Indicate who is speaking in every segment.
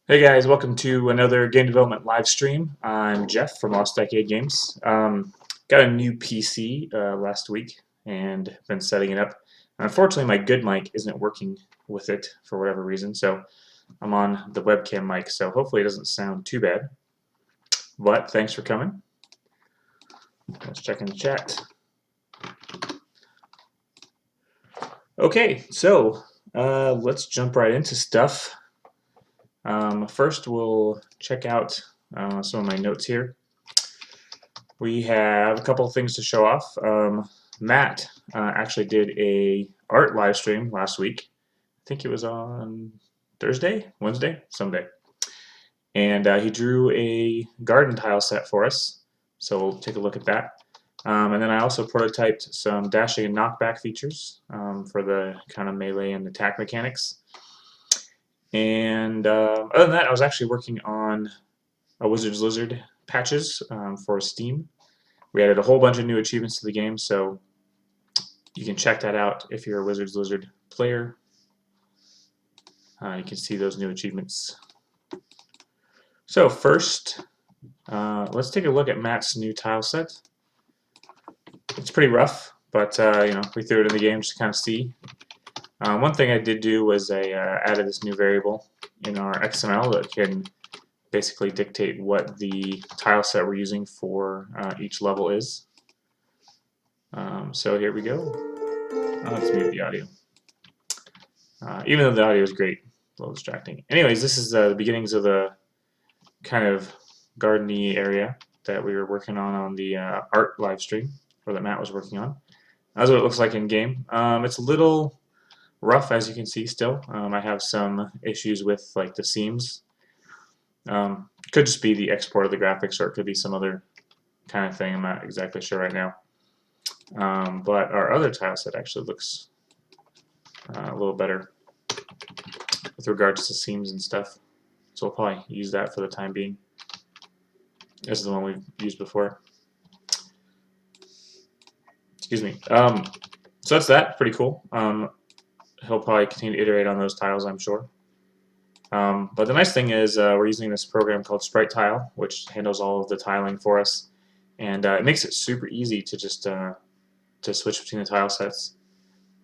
Speaker 1: Hey guys, welcome to another game development live stream. I'm Jeff from Lost Decade Games. Got a new PC last week and been setting it up. Unfortunately, my good mic isn't working with it for whatever reason, so I'm on the webcam mic, so hopefully it doesn't sound too bad. But thanks for coming. Let's check in the chat. Okay, so let's jump right into stuff. First, we'll check out some of my notes here. We have a couple of things to show off. Matt actually did a art live stream last week. I think it was on Thursday, Wednesday, someday. And he drew a garden tile set for us. So we'll take a look at that. And then I also prototyped some dashing and knockback features for the kind of melee and attack mechanics. And other than that, I was actually working on a Wizard's Lizard patches for Steam. We added a whole bunch of new achievements to the game, so you can check that out if you're a Wizard's Lizard player. You can see those new achievements. So first, let's take a look at Matt's new tile set. It's pretty rough, but we threw it in the game just to kind of see. One thing I did do was I added this new variable in our XML that can basically dictate what the tile set we're using for each level is. So here we go. Let's mute the audio. Even though the audio is great, a little distracting. Anyways, this is the beginnings of the kind of garden-y area that we were working on the art live stream, or that Matt was working on. That's what it looks like in game. It's a little rough, as you can see still. I have some issues with like the seams. Could just be the export of the graphics, or it could be some other kind of thing. I'm not exactly sure right now. But our other tile set actually looks a little better with regards to seams and stuff. So we'll probably use that for the time being. This is the one we've used before. Excuse me. So that's that. Pretty cool. He'll probably continue to iterate on those tiles, I'm sure. But the nice thing is we're using this program called Sprite Tile, which handles all of the tiling for us. And it makes it super easy to just to switch between the tile sets.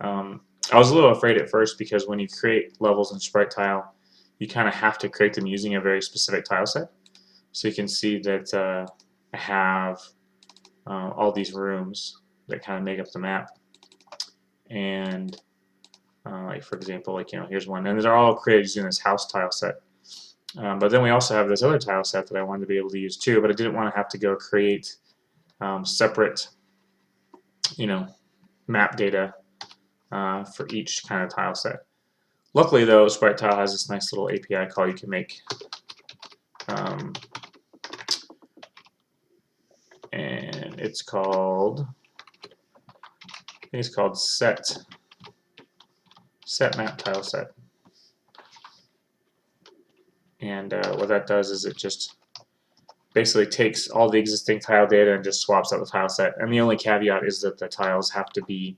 Speaker 1: I was a little afraid at first because when you create levels in Sprite Tile, you kind of have to create them using a very specific tile set. So you can see that I have all these rooms that kind of make up the map. And like for example, like here's one, and they're all created using this house tile set. But then we also have this other tile set that I wanted to be able to use too, but I didn't want to have to go create separate, map data for each kind of tile set. Luckily though, Sprite Tile has this nice little API call you can make. And it's called, I think it's called set map tile set. And what that does is it just basically takes all the existing tile data and just swaps out the tile set. And the only caveat is that the tiles have to be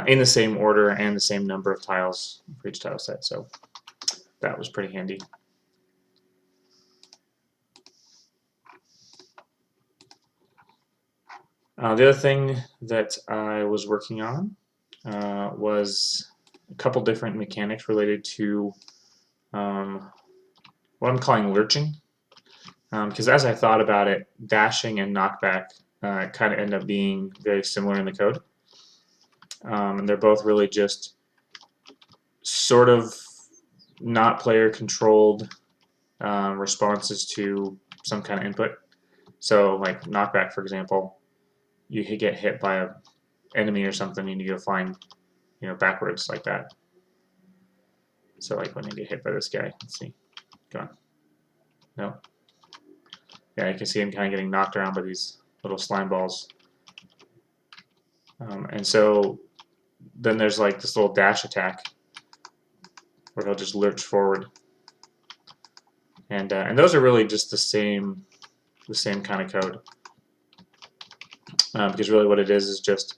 Speaker 1: in the same order and the same number of tiles for each tile set. So that was pretty handy. The other thing that I was working on was a couple different mechanics related to what I'm calling lurching. Because as I thought about it, dashing and knockback kind of end up being very similar in the code. And they're both really just sort of not player controlled responses to some kind of input. So like knockback, for example, you get hit by an enemy or something and you go flying backwards like that. So like when you get hit by this guy, let's see, go on. No. Yeah, you can see him kind of getting knocked around by these little slime balls. And so then there's like this little dash attack where he'll just lurch forward. And those are really just the same kind of code. Because really what it is just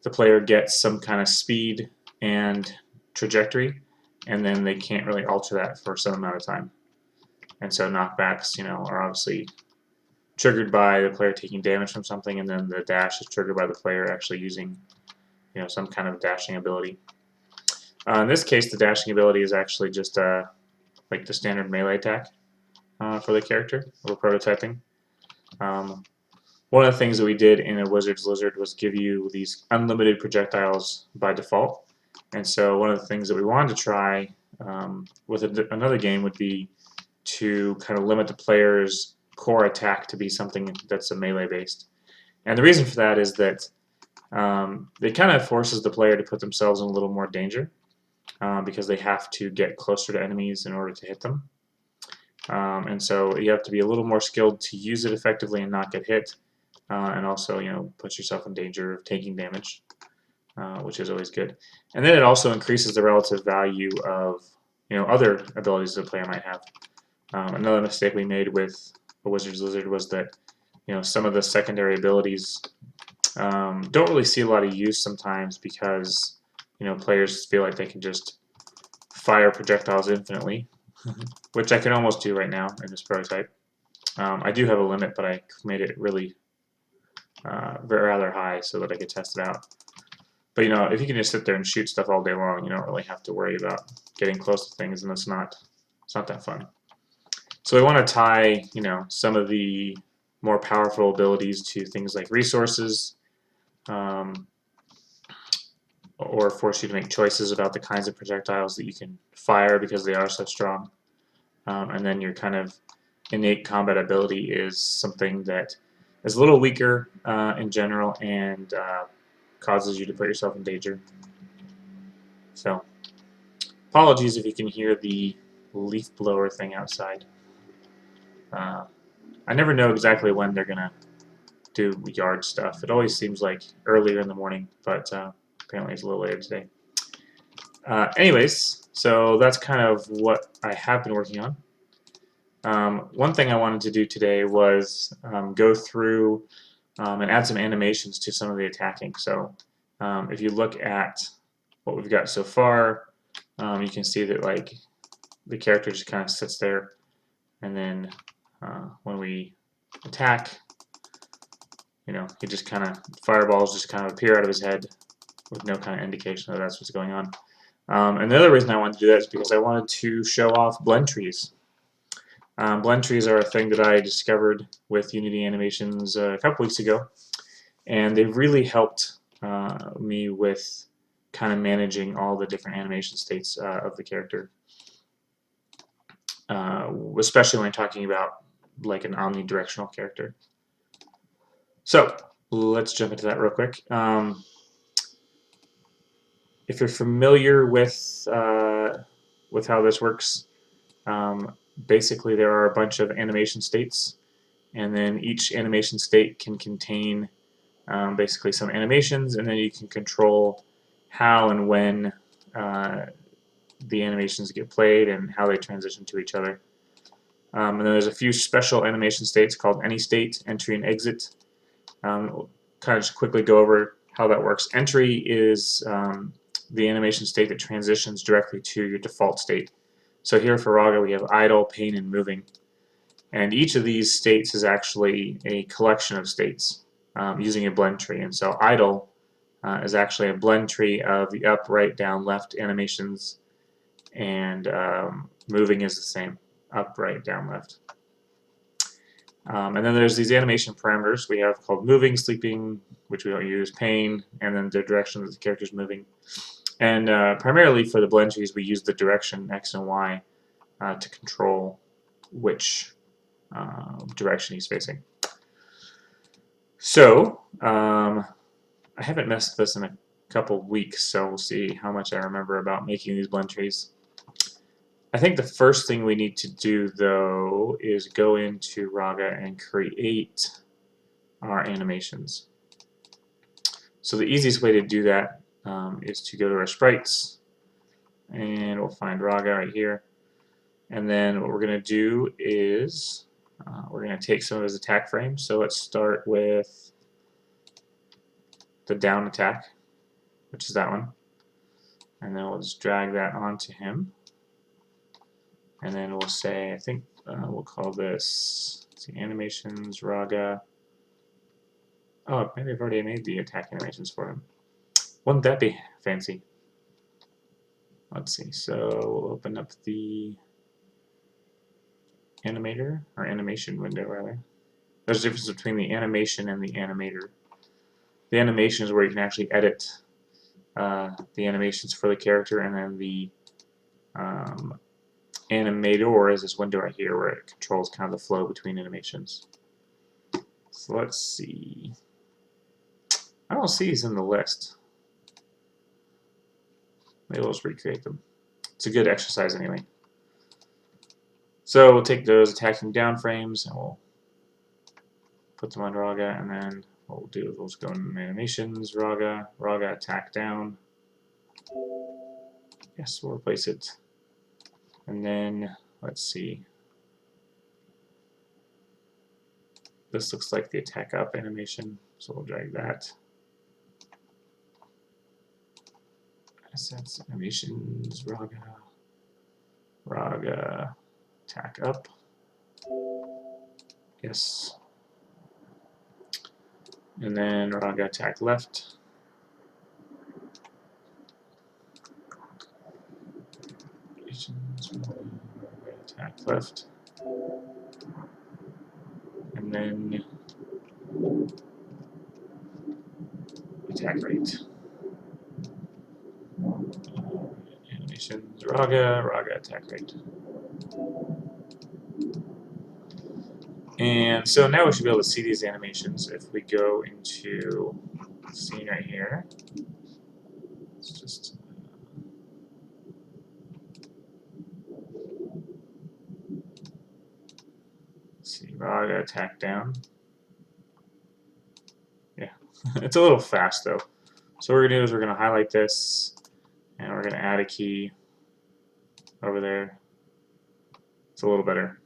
Speaker 1: the player gets some kind of speed and trajectory, and then they can't really alter that for some amount of time. And so knockbacks, are obviously triggered by the player taking damage from something, and then the dash is triggered by the player actually using, some kind of dashing ability. In this case, the dashing ability is actually just like the standard melee attack for the character we're prototyping. One of the things that we did in a Wizard's Lizard was give you these unlimited projectiles by default. And so one of the things that we wanted to try with another game would be to kind of limit the player's core attack to be something that's a melee based. And the reason for that is that it kind of forces the player to put themselves in a little more danger because they have to get closer to enemies in order to hit them. And so you have to be a little more skilled to use it effectively and not get hit. And also, put yourself in danger of taking damage, which is always good. And then it also increases the relative value of, other abilities the player might have. Another mistake we made with a Wizard's Lizard was that, some of the secondary abilities don't really see a lot of use sometimes because, players feel like they can just fire projectiles infinitely, which I can almost do right now in this prototype. I do have a limit, but I made it really rather high so that I could test it out. But if you can just sit there and shoot stuff all day long, you don't really have to worry about getting close to things, and it's not that fun. So we want to tie, some of the more powerful abilities to things like resources, or force you to make choices about the kinds of projectiles that you can fire because they are so strong. And then your kind of innate combat ability is something that is a little weaker in general and causes you to put yourself in danger. So, apologies if you can hear the leaf blower thing outside. I never know exactly when they're going to do yard stuff. It always seems like earlier in the morning, but apparently it's a little later today. Anyways, so that's kind of what I have been working on. One thing I wanted to do today was go through and add some animations to some of the attacking. So if you look at what we've got so far, you can see that like the character just kind of sits there, and then when we attack, he just kind of, fireballs just kind of appear out of his head with no kind of indication that that's what's going on. And the other reason I wanted to do that is because I wanted to show off blend trees. Blend trees are a thing that I discovered with Unity animations a couple weeks ago, and they've really helped me with kind of managing all the different animation states of the character, especially when talking about like an omnidirectional character. So let's jump into that real quick. If you're familiar with how this works, basically there are a bunch of animation states, and then each animation state can contain basically some animations, and then you can control how and when the animations get played and how they transition to each other. And then there's a few special animation states called any state, entry, and exit. We'll kind of just quickly go over how that works. Entry is the animation state that transitions directly to your default state. So here for Raga we have idle, pain, and moving. And each of these states is actually a collection of states using a blend tree. And so idle is actually a blend tree of the up, right, down, left animations, and moving is the same, up, right, down, left. And then there's these animation parameters we have called moving, sleeping, which we don't use, pain, and then the direction that the character's moving. And primarily for the blend trees we use the direction X and Y to control which direction he's facing. So I haven't messed with this in a couple weeks, so we'll see how much I remember about making these blend trees. I think the first thing we need to do though is go into Raga and create our animations. So the easiest way to do that is to go to our sprites, and we'll find Raga right here. And then what we're going to do is we're going to take some of his attack frames. So let's start with the down attack, which is that one. And then we'll just drag that onto him. And then we'll say, I think we'll call this, let's see, animations, Raga. Oh, maybe I've already made the attack animations for him. Wouldn't that be fancy? Let's see, so we'll open up the animator, or animation window rather. There's a difference between the animation and the animator. The animation is where you can actually edit the animations for the character, and then the animator is this window right here where it controls kind of the flow between animations. So let's see. I don't see these in the list. Maybe we'll just recreate them. It's a good exercise anyway. So we'll take those attacking down frames and we'll put them on Raga, and then what we'll do is we'll just go in animations, Raga, Raga attack down. Yes, we'll replace it. And then let's see. This looks like the attack up animation, so we'll drag that. Assets, animations, Raga, Raga, attack up. Yes. And then Raga attack left. Raga attack left. And then attack right. Animations, Raga, Raga attack right. And so now we should be able to see these animations if we go into the scene right here. Let's just see, Raga attack down. Yeah, it's a little fast though. So what we're gonna do is we're gonna highlight this, and we're gonna add a key over there. It's a little better.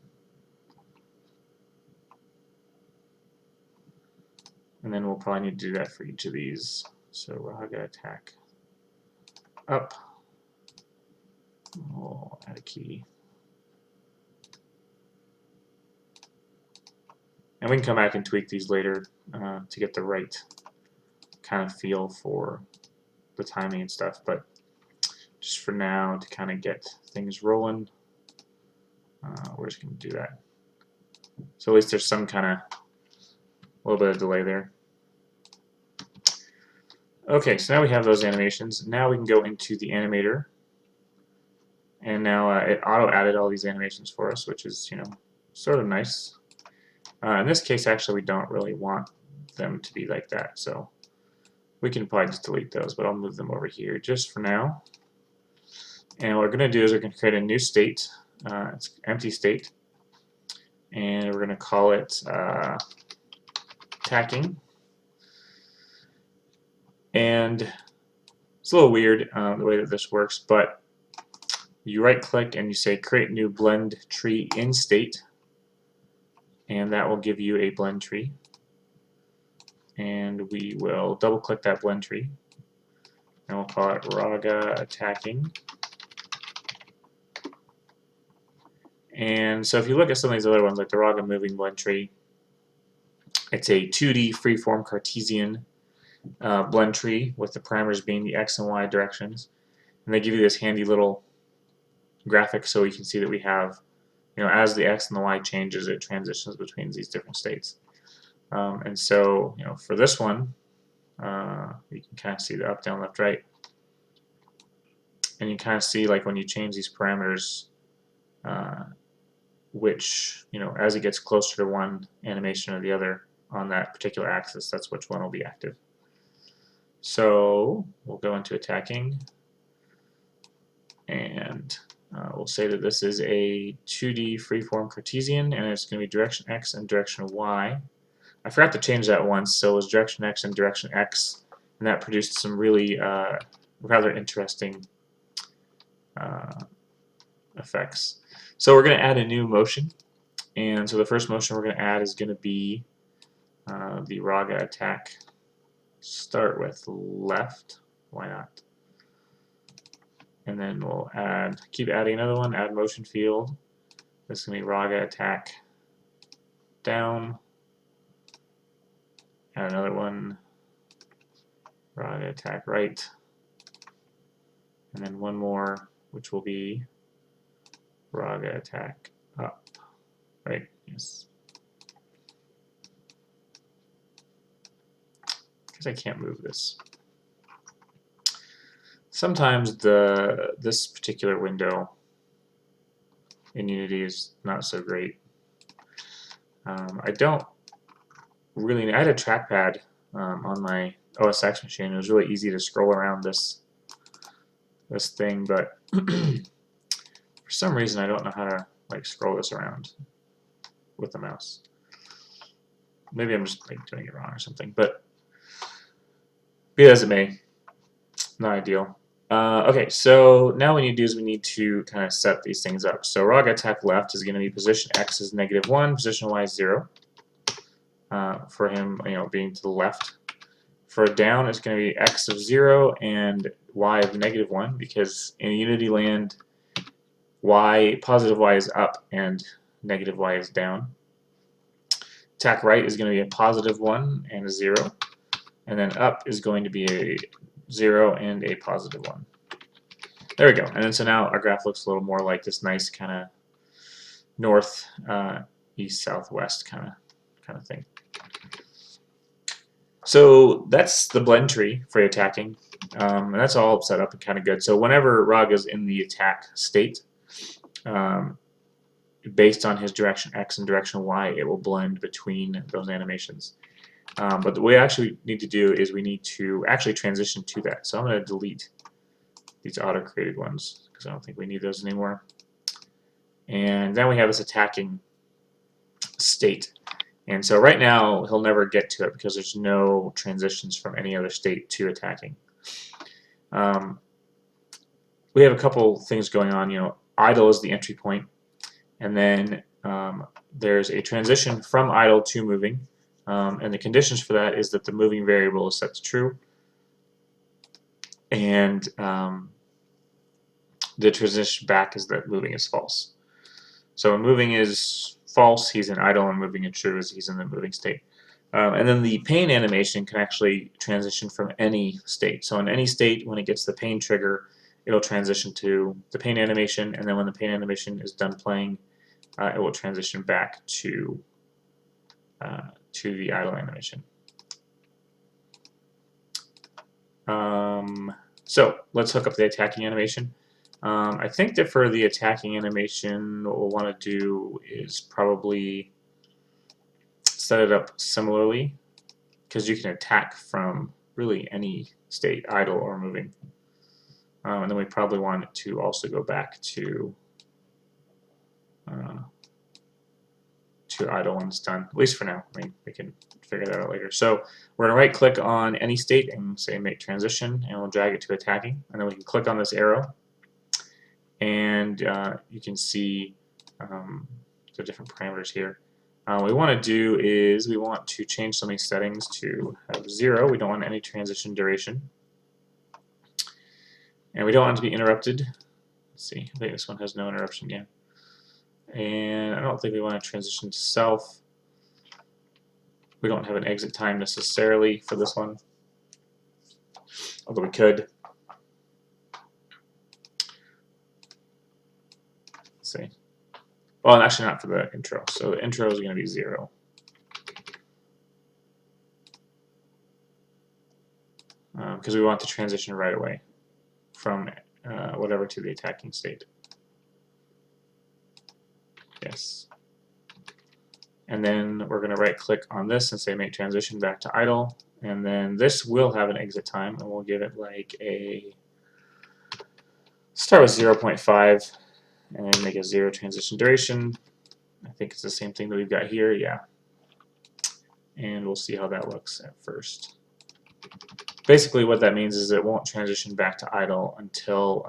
Speaker 1: And then we'll probably need to do that for each of these. So Raga attack up. We'll add a key. And we can come back and tweak these later to get the right kind of feel for the timing and stuff. But just for now, to kind of get things rolling, we're just going to do that. So at least there's some kind of little bit of delay there. Okay, so now we have those animations. Now we can go into the animator, and now it auto-added all these animations for us, which is, you know, sort of nice. In this case, actually, we don't really want them to be like that, so we can probably just delete those, but I'll move them over here just for now. And what we're going to do is we're going to create a new state. It's empty state, and we're going to call it attacking. And it's a little weird the way that this works, but you right-click and you say create new blend tree in state, and that will give you a blend tree. And we will double-click that blend tree, and we'll call it Raga attacking. And so if you look at some of these other ones, like the Raga moving blend tree, it's a 2D freeform Cartesian blend tree with the parameters being the X and Y directions. And they give you this handy little graphic so you can see that we have, you know, as the X and the Y changes, it transitions between these different states. And so, you know, for this one, you can kind of see the up, down, left, right. And you kind of see, like, when you change these parameters, which, you know, as it gets closer to one animation or the other on that particular axis, that's which one will be active. So we'll go into attacking, and we'll say that this is a 2D freeform Cartesian, and it's going to be direction X and direction Y. I forgot to change that once, so it was direction X and direction X, and that produced some really rather interesting effects. So we're going to add a new motion, and so the first motion we're going to add is going to be the Raga attack. Start with left, why not? And then we'll keep adding another one, add motion field. This is going to be Raga attack down. And another one, Raga attack right. And then one more, which will be Raga attack up. Right? Yes. Because I can't move this. Sometimes this particular window in Unity is not so great. I don't really. I had a trackpad on my OS X machine. It was really easy to scroll around this thing, but for some reason I don't know how to like scroll this around with the mouse. Maybe I'm just like doing it wrong or something. But be that as it may, not ideal. Okay, so now what we need to do is we need to kind of set these things up. So Raga attack left is going to be position X is -1, position Y is 0. For him, being to the left. For down, it's going to be X of 0 and Y of -1, because in Unity land, positive Y is up and negative Y is down. Attack right is going to be a positive 1 and a 0, and then up is going to be a 0 and a positive 1. There we go. And then so now our graph looks a little more like this nice kind of north, east, southwest kind of thing. So that's the blend tree for attacking, and that's all set up and kind of good. So whenever Raga's in the attack state, based on his direction X and direction Y, it will blend between those animations. But what we actually need to do is we need to actually transition to that. So I'm going to delete these auto-created ones because I don't think we need those anymore. And then we have this attacking state. And so right now he'll never get to it because there's no transitions from any other state to attacking. We have a couple things going on. Idle is the entry point, and then there's a transition from idle to moving. And the conditions for that is that the moving variable is set to true, and the transition back is that moving is false. So when moving is false, he's in idle, and moving is true, he's in the moving state. And then the pain animation can actually transition from any state. So in any state, when it gets the pain trigger, it'll transition to the pain animation, and then when the pain animation is done playing, it will transition back to the idle animation. So let's hook up the attacking animation. I think that for the attacking animation, what we'll want to do is probably set it up similarly, because you can attack from really any state, idle or moving. And then we probably want it to also go back to idle when it's done, at least for now. I mean, we can figure that out later. So we're going to right click on any state and say make transition, and we'll drag it to attacking, and then we can click on this arrow, and you can see the different parameters here. What we want to do is we want to change some of these settings to have 0. We don't want any transition duration, and we don't want it to be interrupted. Let's see, I think this one has no interruption yet. And I don't think we want to transition to self. We don't have an exit time necessarily for this one, although we could. Let's see. Well, actually not for the intro. So the intro is going to be 0. Because we want to transition right away from whatever to the attacking state. Yes. And then we're going to right click on this and say make transition back to idle, and then this will have an exit time, and we'll give it like a start with 0.5 and then make a 0 transition duration. I think it's the same thing that we've got here, yeah. And we'll see how that looks at first. Basically what that means is it won't transition back to idle until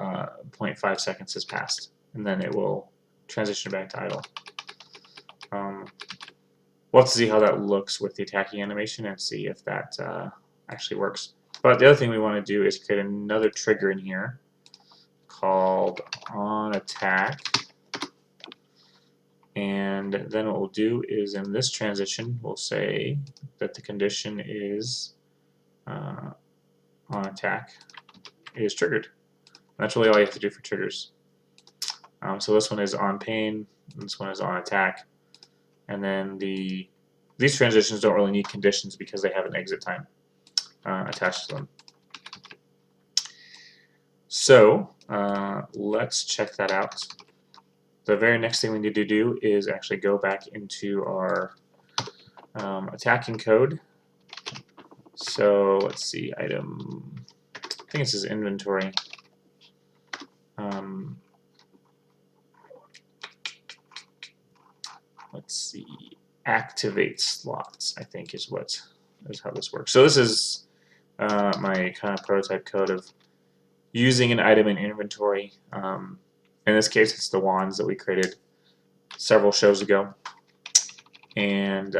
Speaker 1: 0.5 seconds has passed, and then it will transition back to idle. We'll have to see how that looks with the attacking animation and see if that actually works. But the other thing we want to do is create another trigger in here called on attack And then what we'll do is in this transition, we'll say that the condition is on attack is triggered. That's really all you have to do for triggers. So this one is on pain, this one is on attack, and then these transitions don't really need conditions because they have an exit time attached to them. So let's check that out. The very next thing we need to do is actually go back into our attacking code. So let's see, item, I think this is inventory. Let's see, activate slots, I think is how this works. So this is my kind of prototype code of using an item in inventory. In this case, it's the wands that we created several shows ago. And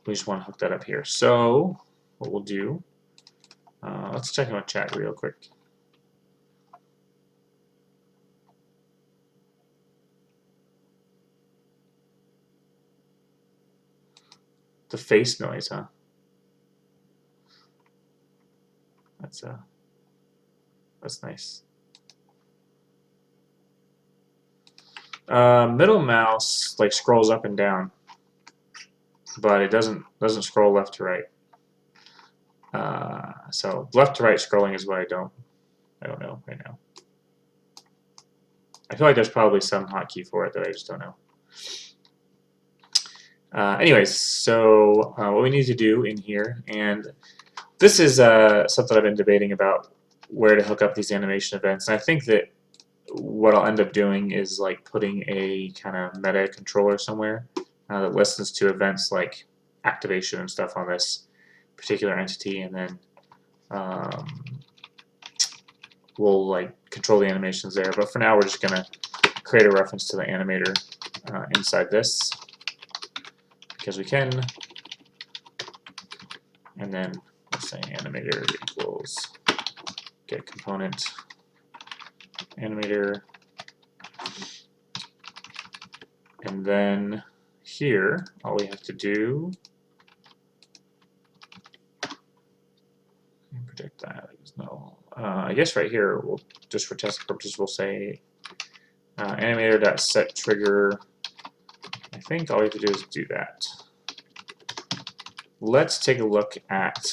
Speaker 1: we just want to hook that up here. So what we'll do, let's check out chat real quick. The face noise, huh? That's nice. Middle mouse like scrolls up and down, but it doesn't scroll left to right. So left to right scrolling is what I don't know right now. I feel like there's probably some hotkey for it that I just don't know. Anyways, so what we need to do in here, and this is something I've been debating about where to hook up these animation events, and I think that what I'll end up doing is like putting a kind of meta controller somewhere that listens to events like activation and stuff on this particular entity, and then we'll like control the animations there. But for now, we're just gonna create a reference to the animator inside this because we can, and then let's say animator equals get component animator, and then here all we have to do, project that is null. I guess right here we'll just for test purposes we'll say animator.set trigger. I think all we have to do is do that. Let's take a look at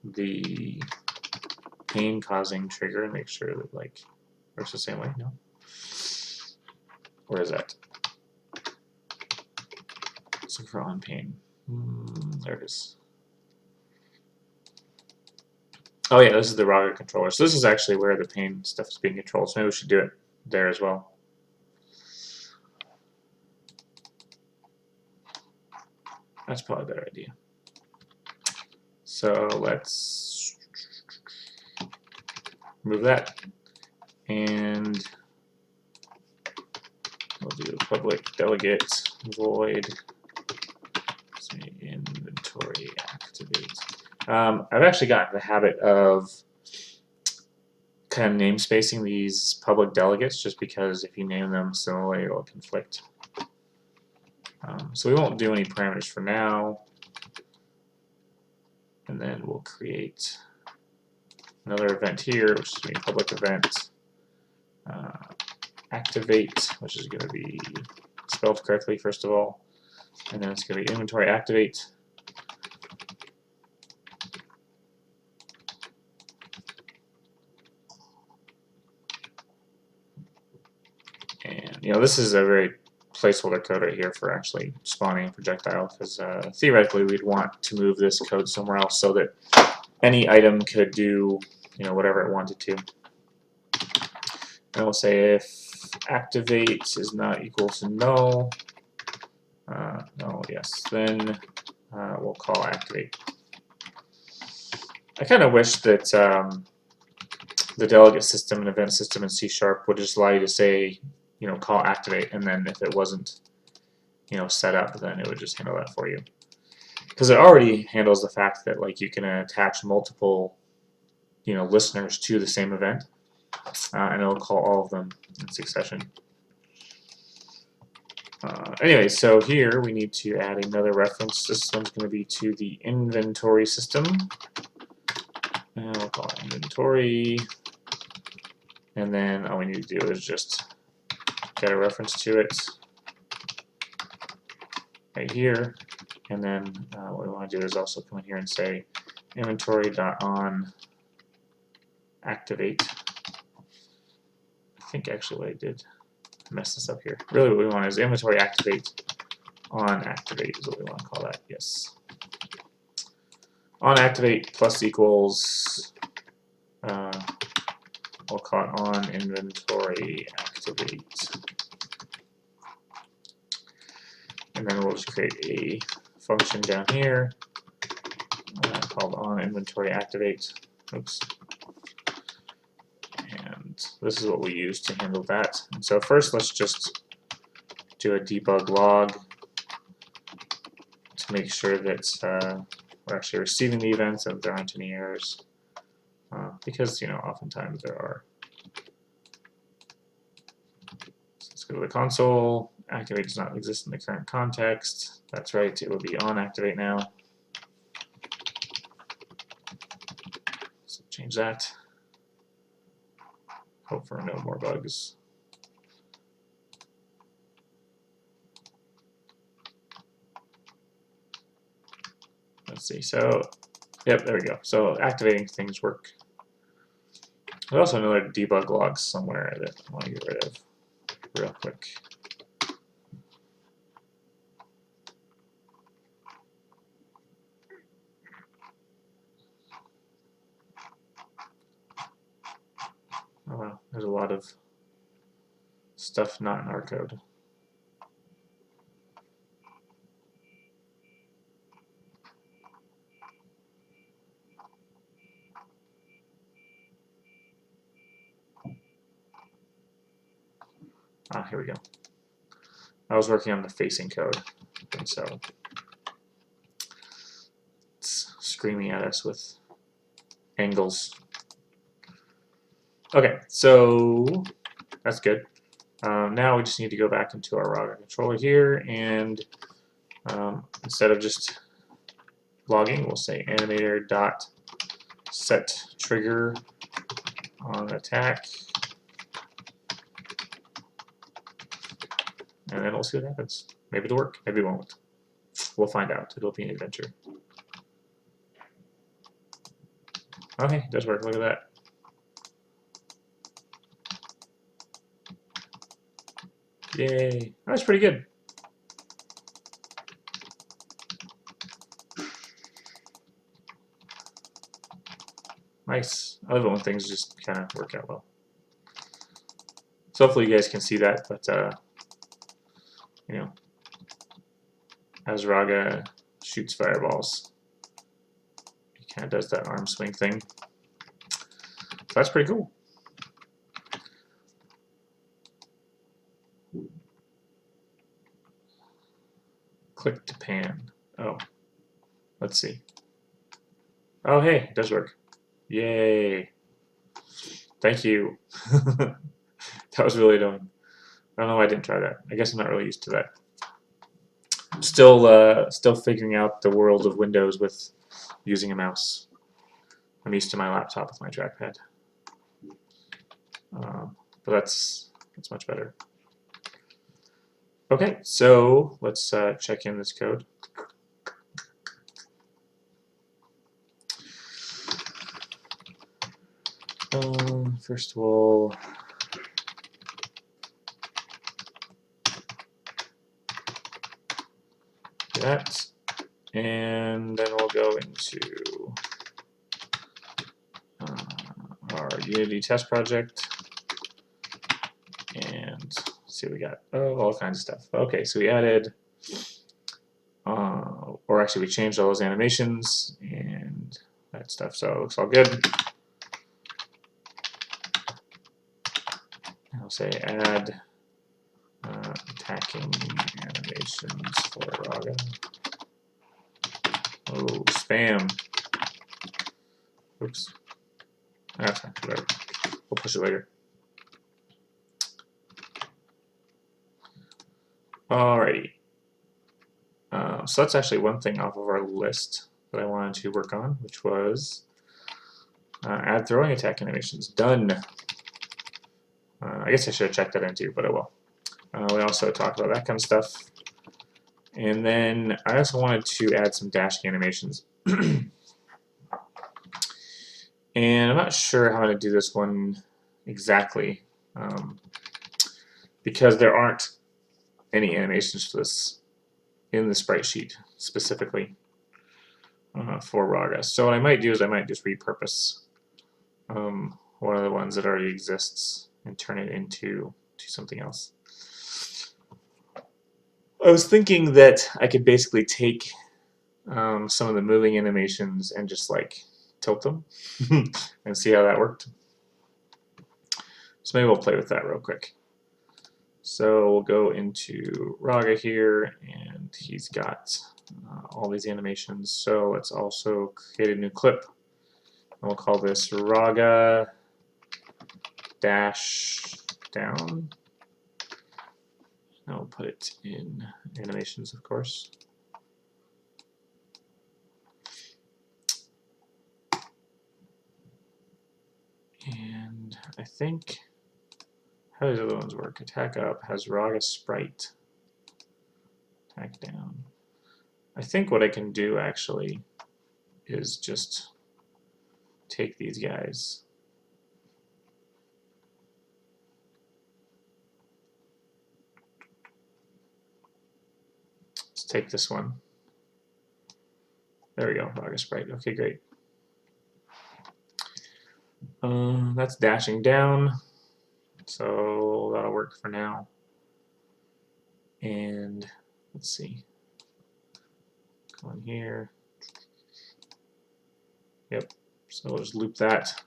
Speaker 1: the pain causing trigger and make sure that like works the same way. No? Where is that? Let's look for on pain. There it is. Oh yeah, this is the Raga controller. So this is actually where the pain stuff is being controlled. So maybe we should do it there as well. That's probably a better idea. So let's remove that, and we'll do public delegate void inventory activate. I've actually gotten the habit of kind of namespacing these public delegates just because if you name them similarly, it'll conflict. So we won't do any parameters for now, and then we'll create another event here, which is going to be public event activate, which is going to be spelled correctly first of all, and then it's going to be inventory activate. And this is a very placeholder code right here for actually spawning a projectile, because theoretically we'd want to move this code somewhere else so that any item could do whatever it wanted to. And we'll say if activate is not equal to null, no, yes, then we'll call activate. I kind of wish that the delegate system and event system in C# would just allow you to say call activate, and then if it wasn't set up, then it would just handle that for you, because it already handles the fact that like you can attach multiple listeners to the same event. and it'll call all of them in succession. Anyway, so here we need to add another reference. This one's going to be to the inventory system. And we'll call it inventory. And then all we need to do is just get a reference to it right here. And then what we want to do is also come in here and say inventory.on activate. I think actually what I did mess this up here. Really what we want is inventory activate on activate is what we want to call that. Yes. On activate plus equals we'll call it on inventory activate. And then we'll just create a function down here called on inventory activate. Oops. And this is what we use to handle that. And so first let's just do a debug log to make sure that we're actually receiving the events and there aren't any errors. Because, you know, oftentimes there are. So let's go to the console. Activate does not exist in the current context. That's right, it will be on activate now. So change that. Hope for no more bugs. Let's see, so, yep, there we go. So activating things work. There's also another debug log somewhere that I want to get rid of real quick. Oh wow, there's a lot of stuff not in our code. Here we go. I was working on the facing code, and so it's screaming at us with angles. Okay, so that's good. Now we just need to go back into our Raga controller here, and instead of just logging, we'll say animator dot set trigger on attack, and then we'll see what happens. Maybe it'll work, maybe it won't. We'll find out. It'll be an adventure. Okay, it does work. Look at that. Yay. That's pretty good. Nice. I love it when things just kind of work out well. So hopefully you guys can see that, but you know, as Raga shoots fireballs, he kind of does that arm swing thing. So that's pretty cool. Click to pan. Oh, let's see. Oh, hey, it does work. Yay. Thank you. That was really annoying. I don't know why I didn't try that. I guess I'm not really used to that. Still figuring out the world of Windows with using a mouse. I'm used to my laptop with my trackpad. But that's much better. Okay, so let's check in this code. First of all, do that, and then we'll go into our Unity test project and see what we got. Oh, all kinds of stuff. Okay, so we added, or actually we changed all those animations and that stuff, so it looks all good. I'll say add attacking animations for Raga. Oh, spam. Oops. That's not whatever. we'll push it later. Alrighty. So that's actually one thing off of our list that I wanted to work on, which was add throwing attack animations. Done. I guess I should have checked that in too, but I will. We also talked about that kind of stuff. And then I also wanted to add some dashing animations. And I'm not sure how I'm going to do this one exactly, because there aren't any animations for this in the sprite sheet specifically for Raga. So what I might do is I might just repurpose one of the ones that already exists and turn it into something else. I was thinking that I could basically take some of the moving animations and just like tilt them and see how that worked. So maybe we'll play with that real quick. So we'll go into Raga here, and he's got all these animations. So let's also create a new clip, and we'll call this Raga dash down. And we'll put it in animations, of course. And I think, how do the other ones work? Attack up has Raga sprite. Attack down. I think what I can do actually is just take these guys. Let's take this one. There we go, Raga sprite. Okay, great. That's dashing down, so that'll work for now. And let's see. Come on here. Yep. So we'll just loop that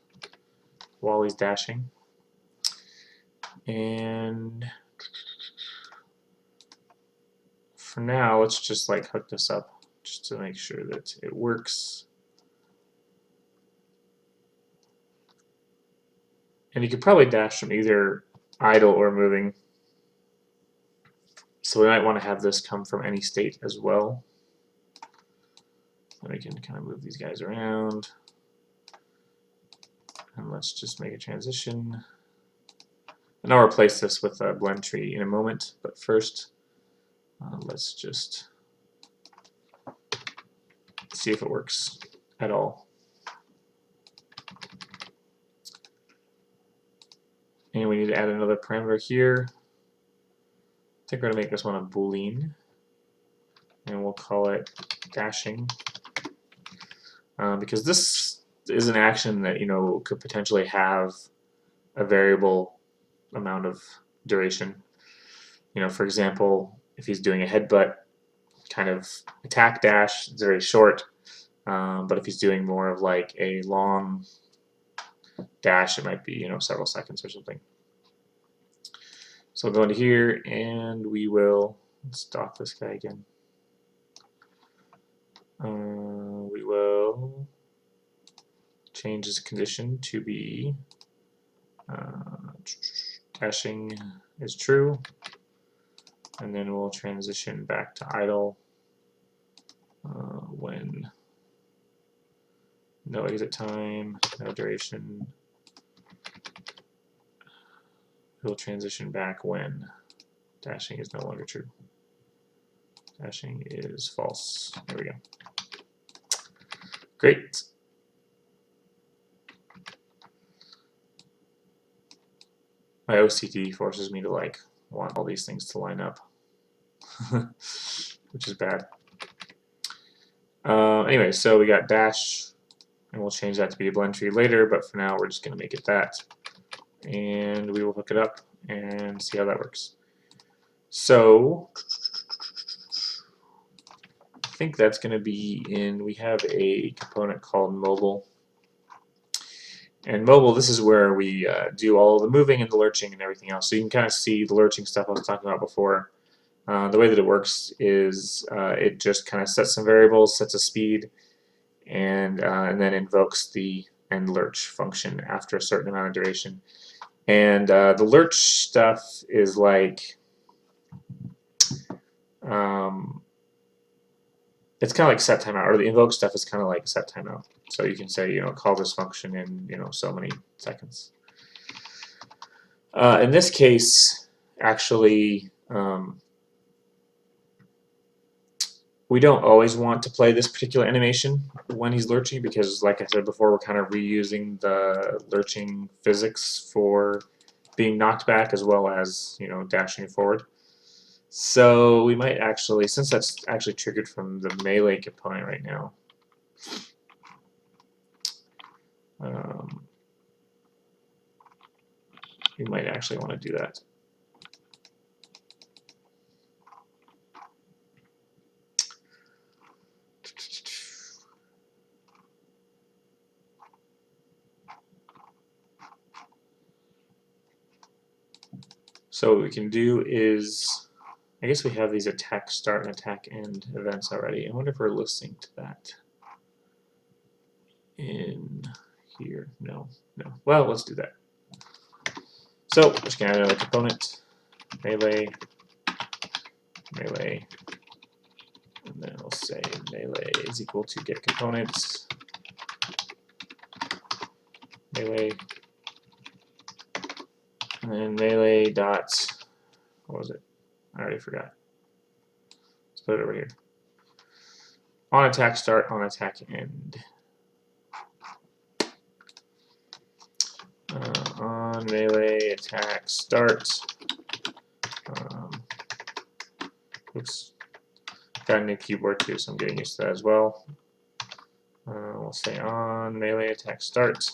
Speaker 1: while he's dashing. And for now, let's just like hook this up just to make sure that it works. And you could probably dash from either idle or moving. So we might want to have this come from any state as well. And we can kind of move these guys around. And let's just make a transition. And I'll replace this with a blend tree in a moment, but first let's just see if it works at all. And we need to add another parameter here. I think we're going to make this one a boolean, and we'll call it dashing, because this is an action that could potentially have a variable amount of duration. For example, if he's doing a headbutt kind of attack dash, it's very short, but if he's doing more of like a long dash, it might be several seconds or something. So we'll go into here and we will stop this guy again. We will change his condition to be dashing is true, and then we'll transition back to idle when no exit time, no duration. We'll transition back when dashing is no longer true. Dashing is false. There we go. Great. My OCD forces me to want all these things to line up, which is bad. Anyway, so we got dash, and we'll change that to be a blend tree later, but for now we're just going to make it that. And we will hook it up and see how that works. So I think that's going to be in, we have a component called mobile. And mobile, this is where we do all the moving and the lurching and everything else. So you can kind of see the lurching stuff I was talking about before. The way that it works is it just kind of sets some variables, sets a speed, and then invokes the and lurch function after a certain amount of duration. And the lurch stuff is like, it's kind of like set timeout, or the invoke stuff is kind of like set timeout. So you can say, call this function in, so many seconds. In this case, actually, we don't always want to play this particular animation when he's lurching because, like I said before, we're kind of reusing the lurching physics for being knocked back as well as, dashing forward. So we might actually, since that's actually triggered from the melee component right now, we might actually want to do that. So what we can do is, I guess we have these attack start and attack end events already. I wonder if we're listening to that in here. No. Well, let's do that. So we're just going to add another component, melee, and then we'll say melee is equal to get components, melee, and then melee dot, what was it? I already forgot. Let's put it over here. On attack start, on attack end. On melee attack start. Oops. Got a new keyboard too, so I'm getting used to that as well. We'll say on melee attack start.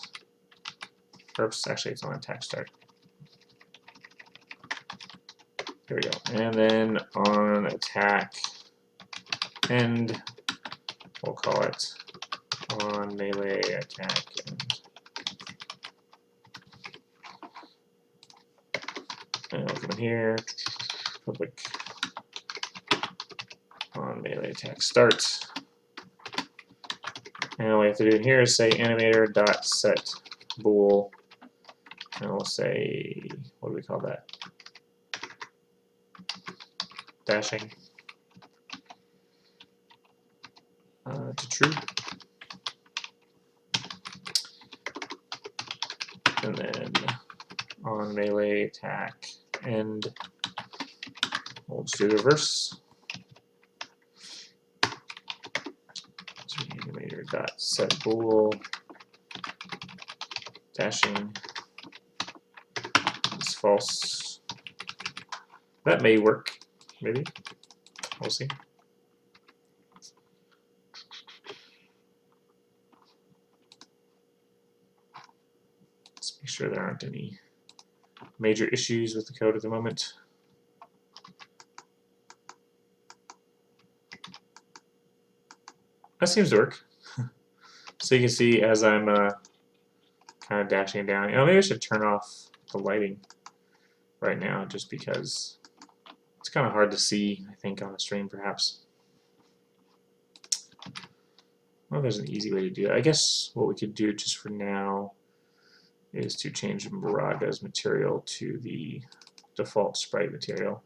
Speaker 1: Oops, actually it's on attack start. Here we go. And then on attack end, we'll call it on melee attack end. And we'll come in here, public on melee attack start. And all we have to do in here is say animator dot set bool, and we'll say, what do we call that? Dashing to true. And then on melee attack end, we'll just do the reverse. So animator dot set bool dashing is false. That may work, maybe. We'll see. Let's make sure there aren't any major issues with the code at the moment. That seems to work. So you can see as I'm kind of dashing down. Maybe I should turn off the lighting right now just because it's kind of hard to see, I think, on the stream perhaps. Well, there's an easy way to do it. I guess what we could do just for now is to change Raga's material to the default sprite material.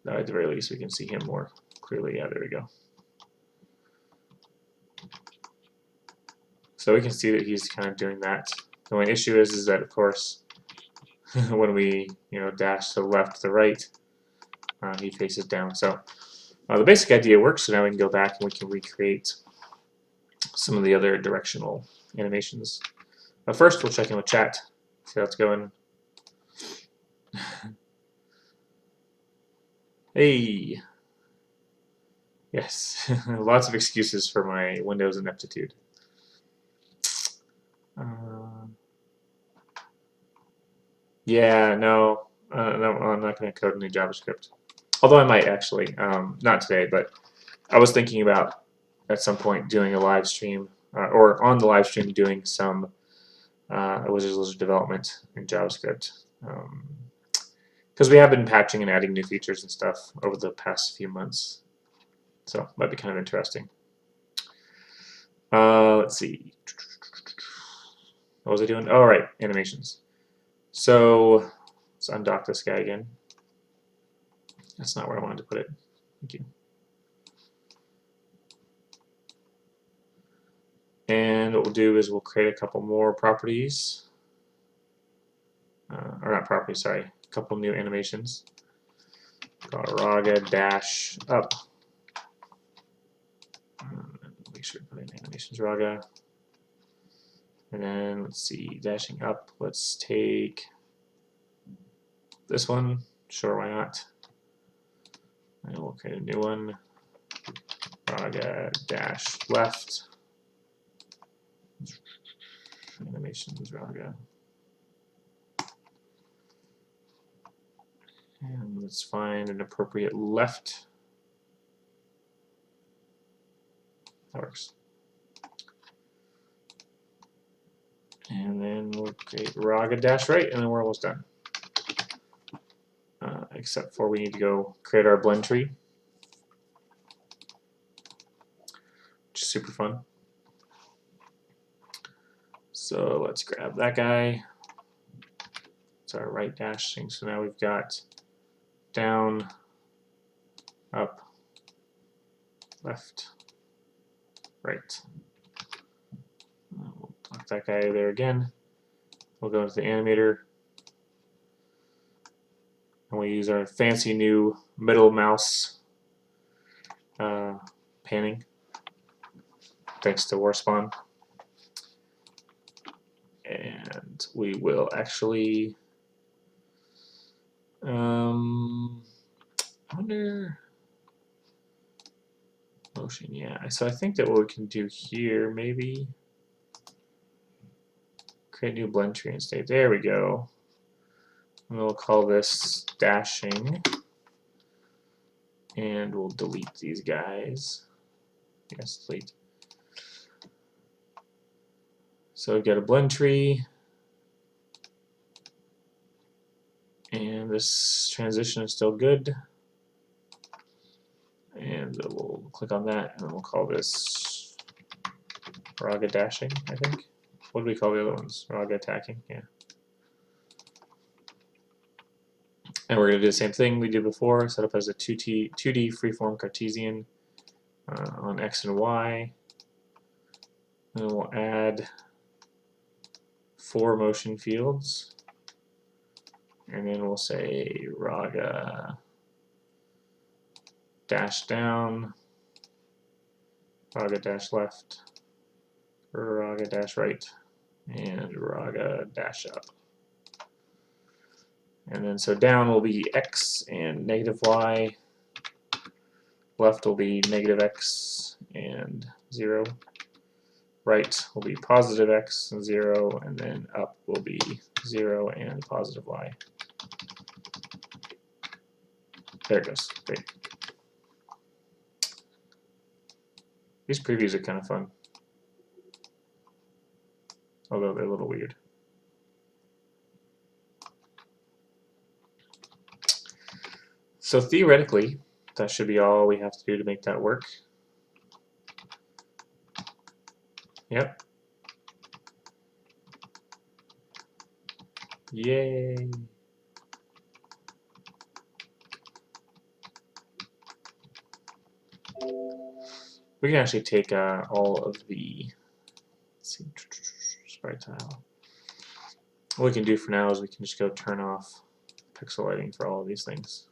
Speaker 1: Now, at the very least, we can see him more clearly. Yeah, there we go. So we can see that he's kind of doing that. The only issue is that, of course, when we dash to the left, to the right, he faces down. So the basic idea works. So now we can go back and we can recreate some of the other directional animations. But first, we'll check in with chat, see how it's going. Hey, yes, lots of excuses for my Windows ineptitude. Yeah, no, I'm not going to code any JavaScript. Although I might actually, not today, but I was thinking about at some point doing a live stream, or on the live stream doing some Wizards Lizard development in JavaScript. Because we have been patching and adding new features and stuff over the past few months. So, might be kind of interesting. Let's see. What was I doing? Oh, right, animations. So let's undock this guy again. That's not where I wanted to put it. Thank you. And what we'll do is we'll create a couple more properties. Or not properties, sorry. A couple new animations. Called Raga dash up. Make sure to put in animations Raga. And then let's see, dashing up. Let's take this one. Sure, why not? And we'll create a new one. Raga dash left. Animations Raga. And let's find an appropriate left. That works. And then we'll create Raga dash right, and then we're almost done. Except for we need to go create our blend tree, which is super fun. So let's grab that guy. It's our right dashing. So now we've got down, up, left, right. We'll lock that guy there again. We'll go into the animator. And we use our fancy new middle mouse panning, thanks to Warspawn. And we will actually, I wonder, motion, yeah. So I think that what we can do here, maybe, create a new blend tree and stay. There we go. And we'll call this dashing. And we'll delete these guys. Yes, delete. So we've got a blend tree. And this transition is still good. And we'll click on that, and then we'll call this Raga dashing, I think. What do we call the other ones? Raga attacking, yeah. And we're going to do the same thing we did before, set up as a 2D freeform Cartesian on X and Y. And then we'll add 4 motion fields. And then we'll say Raga dash down, Raga dash left, Raga dash right, and Raga dash up. And then so down will be X and negative Y, left will be negative X and 0, right will be positive X and 0, and then up will be 0 and positive Y. There it goes, great. These previews are kind of fun, although they're a little weird. So theoretically, that should be all we have to do to make that work. Yep. Yay. We can actually take all of the, let's see, sprite tile. What we can do for now is we can just go turn off pixel lighting for all of these things.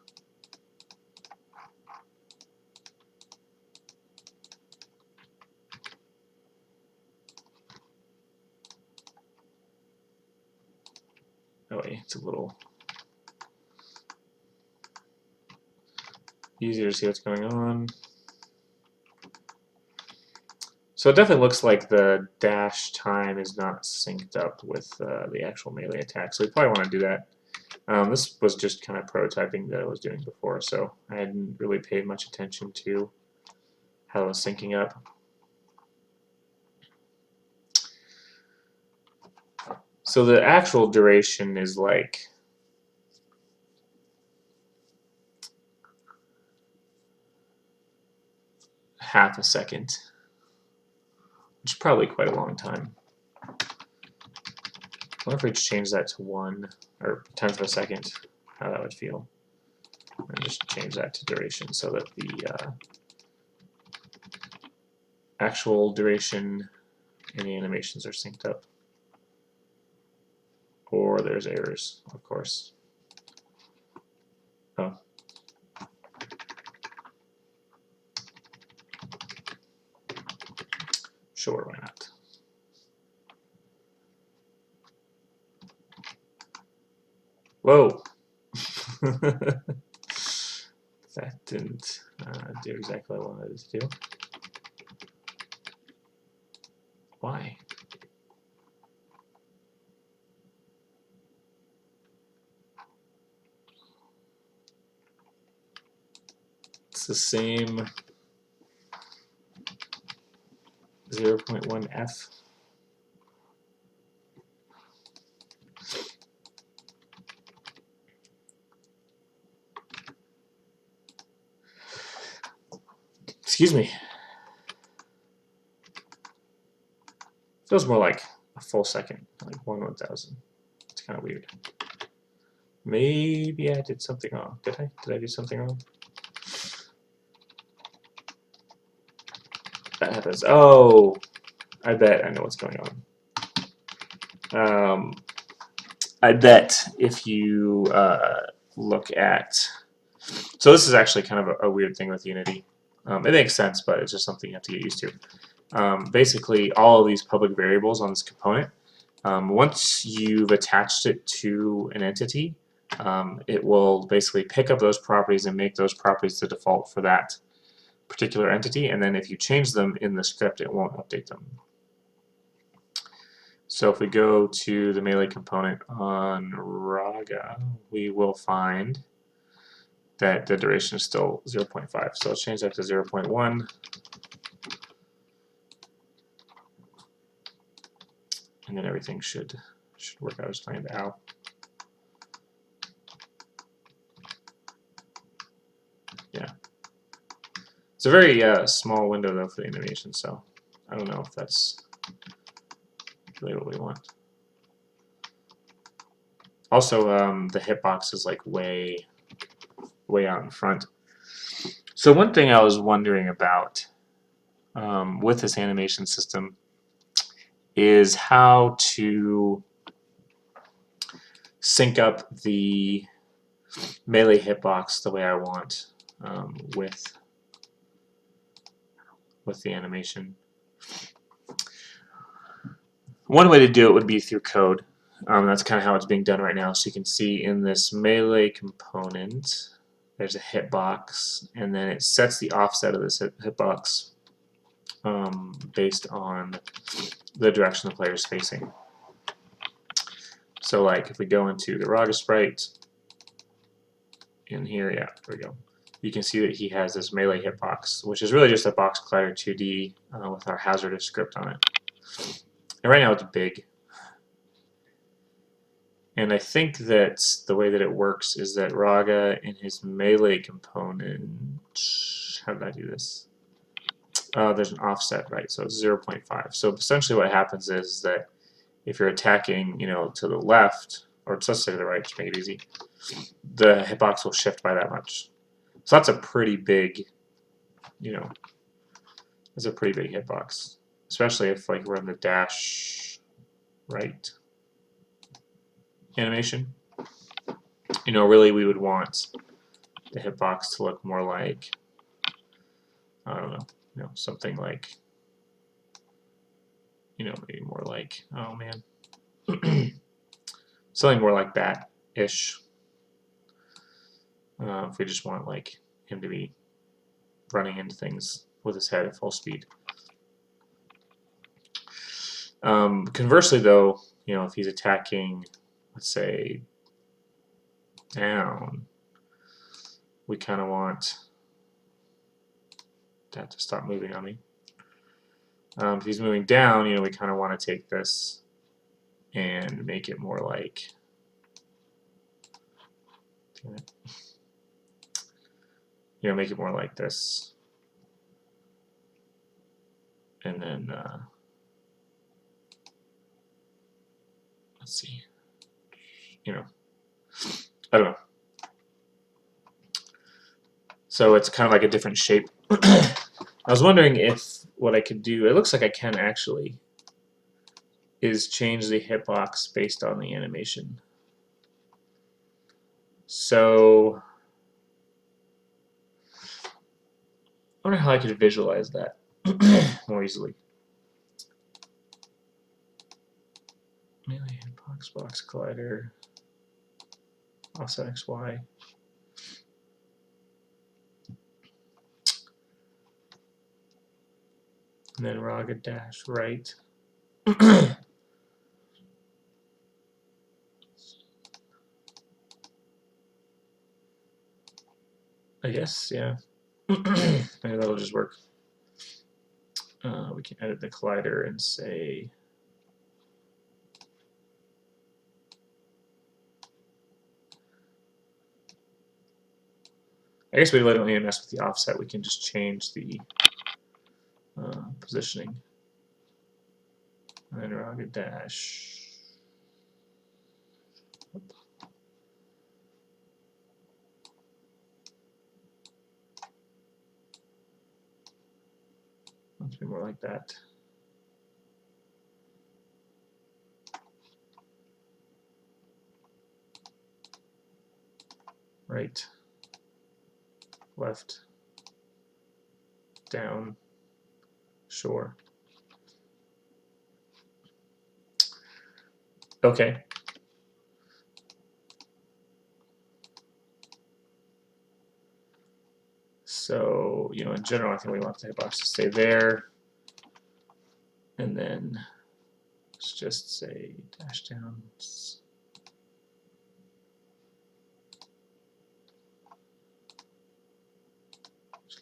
Speaker 1: That way it's a little easier to see what's going on. So it definitely looks like the dash time is not synced up with the actual melee attack, so we probably want to do that. This was just kind of prototyping that I was doing before, so I hadn't really paid much attention to how it was syncing up. So the actual duration is like half a second, which is probably quite a long time. wonder if we change that to 1 or 10th of a second, how that would feel. And just change that to duration so that the actual duration and the animations are synced up. Or there's errors, of course. Oh. Sure, why not? Whoa! That didn't do exactly what I wanted it to do. Why? It's the same 0.1 F. Excuse me. Feels more like a full second, like 1/1000. It's kind of weird. Maybe I did something wrong. Did I? Did I do something wrong? That happens. Oh, I bet I know what's going on. I bet if you look at... So this is actually kind of a weird thing with Unity. It makes sense, but it's just something you have to get used to. Basically, all of these public variables on this component, once you've attached it to an entity, it will basically pick up those properties and make those properties the default for that particular entity, and then if you change them in the script, it won't update them. So if we go to the melee component on Raga, we will find that the duration is still 0.5. So let's change that to 0.1. And then everything should work out as planned. Ow. Yeah. It's a very small window though for the animation, so I don't know if that's really what we want. Also, the hitbox is like way out in front. So one thing I was wondering about with this animation system is how to sync up the melee hitbox the way I want with the animation. One way to do it would be through code. That's kind of how it's being done right now. So you can see in this melee component, there's a hitbox, and then it sets the offset of this hitbox based on the direction the player is facing. So like if we go into the Raga sprite, in here, yeah, there we go. You can see that he has this melee hitbox, which is really just a box collider 2D with our hazardous script on it. And right now it's big. And I think that the way that it works is that Raga in his melee component, how did I do this? There's an offset, right? So it's 0.5. So essentially what happens is that if you're attacking, to the left, or let's say to the right, to make it easy, the hitbox will shift by that much. So that's a pretty big, that's a pretty big hitbox, especially if like we're in the dash right animation. Really we would want the hitbox to look more like, I don't know, something like, maybe more like, oh man, something more like that-ish. If we just want like him to be running into things with his head at full speed. Conversely though, if he's attacking, let's say, down, we kind of want that to stop moving on me. If he's moving down, we kind of want to take this and make it more like, make it more like this, and then let's let's see, you know, I don't know. So it's kind of like a different shape. I was wondering if what I could do, it looks like I can actually, is change the hitbox based on the animation. So I wonder how I could visualize that more easily. Melee hitbox, box collider, offset XY. And then Raga dash right. I guess, yeah. Maybe that'll just work. We can edit the collider and say I guess we really don't need to mess with the offset. We can just change the positioning. And then Raga dash. Let's be more like that. Right, left, down, sure. Okay. So, you know, in general, I think we want the hitbox to stay there. And then let's just say dash down.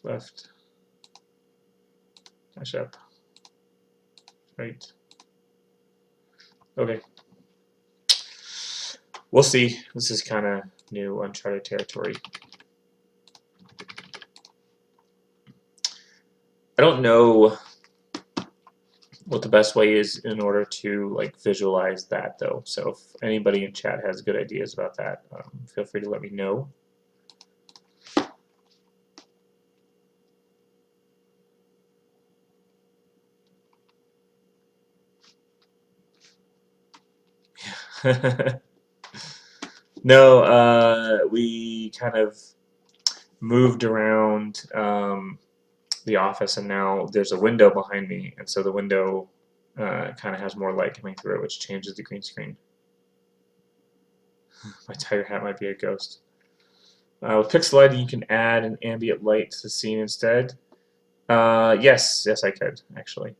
Speaker 1: Left, dash up, right. Okay. We'll see. This is kind of new, uncharted territory. I don't know what the best way is in order to like visualize that though. So if anybody in chat has good ideas about that, feel free to let me know. No, we kind of moved around the office, and now there's a window behind me, and so the window kind of has more light coming through it, which changes the green screen. My tiger hat might be a ghost. With pixel lighting, you can add an ambient light to the scene instead. Yes, I could actually.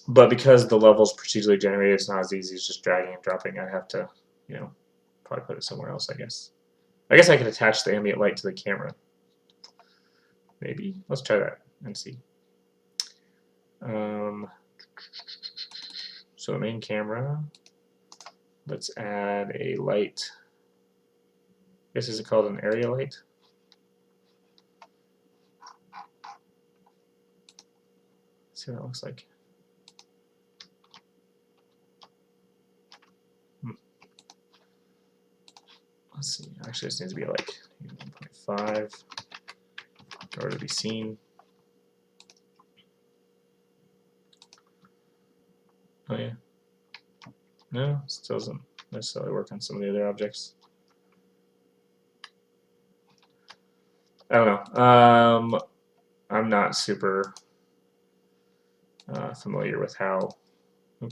Speaker 1: But because the level's procedurally generated, it's not as easy as just dragging and dropping. I have to, you know, probably put it somewhere else, I guess. I guess I could attach the ambient light to the camera. Maybe. Let's try that and see. So main camera. Let's add a light. This is called an area light. Let's see what it looks like. Let's see. Actually, this needs to be like 1.5 in order to be seen. Oh yeah. No, it still doesn't necessarily work on some of the other objects. I don't know. I'm not super familiar with how the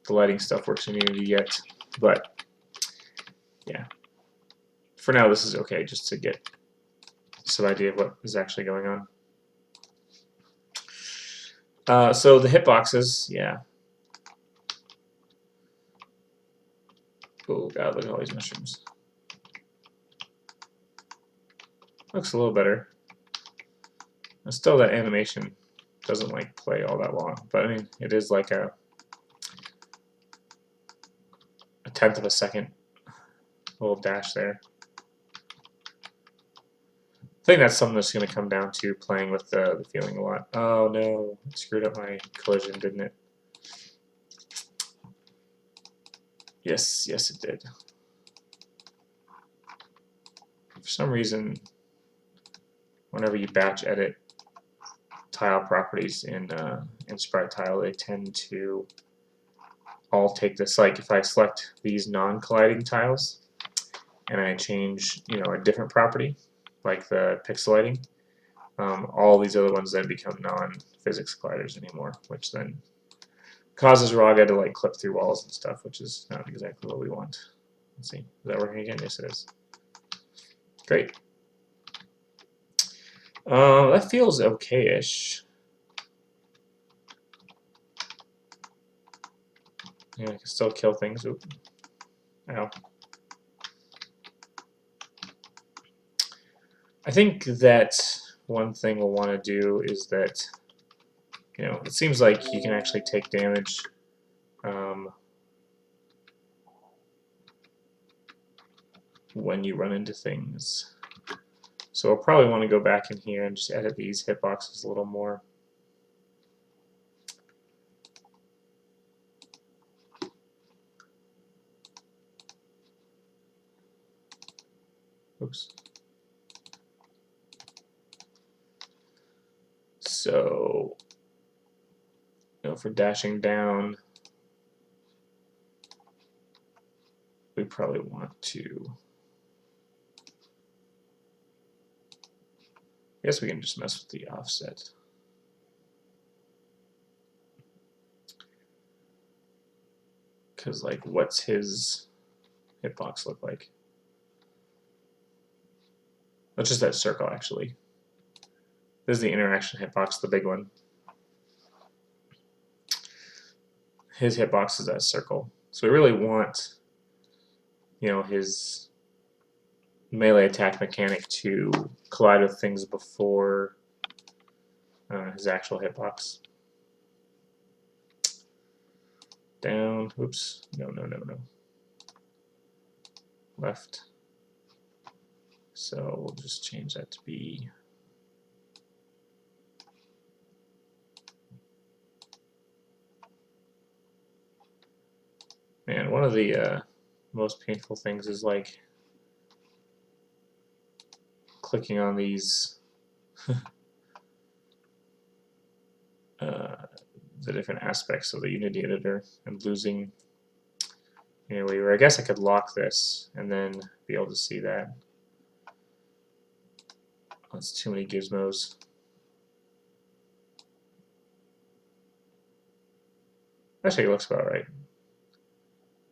Speaker 1: lighting stuff works in Unity yet, but yeah. For now, this is okay, just to get some idea of what is actually going on. So the hitboxes, yeah. Oh god, look at all these mushrooms. Looks a little better. And still, that animation doesn't like play all that long, but I mean, it is like a 1/10 of a second little dash there. I think that's something that's going to come down to playing with the feeling a lot. Oh no, it screwed up my collision, didn't it? Yes, yes it did. For some reason, whenever you batch edit tile properties in Sprite Tile, they tend to all take this. Like if I select these non-colliding tiles and I change, a different property, like the pixelating, all these other ones then become non-physics colliders anymore, which then causes Raga to like clip through walls and stuff, which is not exactly what we want. Let's see, is that working again? Yes, it is. Great. That feels okay-ish. Yeah, I can still kill things. Oop. Ow. I think that one thing we'll want to do is that, it seems like you can actually take damage when you run into things. So we'll probably want to go back in here and just edit these hitboxes a little more. Oops. So, for dashing down, we probably want to, I guess we can just mess with the offset. Because, like, what's his hitbox look like? That's just that circle, actually. This is the interaction hitbox, the big one. His hitbox is that circle. So we really want, his melee attack mechanic to collide with things before his actual hitbox. Down, oops, no. Left. So we'll just change that to be man, one of the most painful things is like clicking on these the different aspects of the Unity editor and losing where I guess I could lock this and then be able to see that. That's too many gizmos. Actually, it looks about right.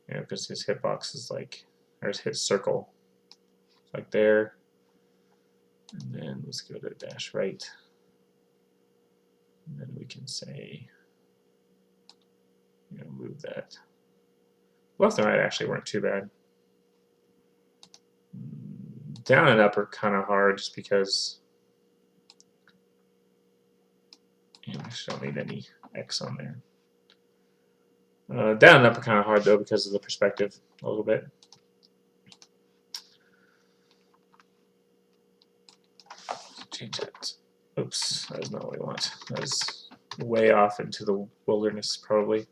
Speaker 1: Because his hitbox is like, or his hit circle, like there. And then let's go to dash right. And then we can say, move that. Left and right actually weren't too bad. Down and up are kind of hard just because I actually don't need any X on there. Down and up are kind of hard though because of the perspective a little bit. Change that. Oops, that is not what we want. That is way off into the wilderness probably.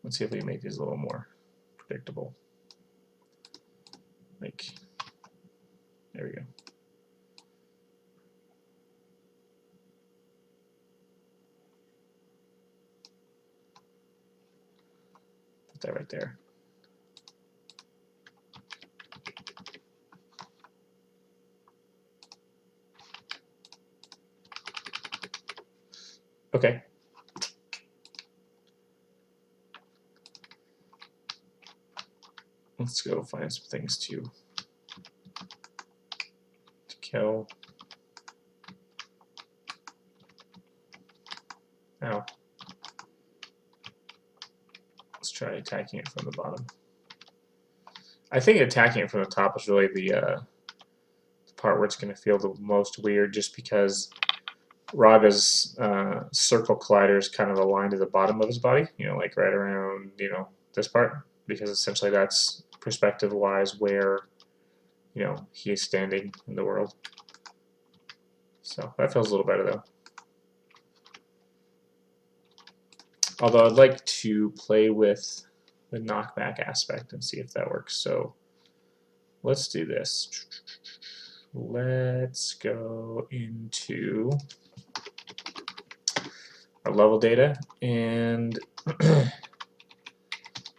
Speaker 1: Let's see if we can make these a little more predictable. Like, there we go. Put that right there. Okay. Let's go find some things to kill. Ow. Let's try attacking it from the bottom. I think attacking it from the top is really the part where it's going to feel the most weird, just because Raga's circle collider is kind of aligned to the bottom of his body, like right around, this part, because essentially that's perspective-wise where you know, he is standing in the world. So that feels a little better though. Although I'd like to play with the knockback aspect and see if that works. So let's do this. Let's go into our level data and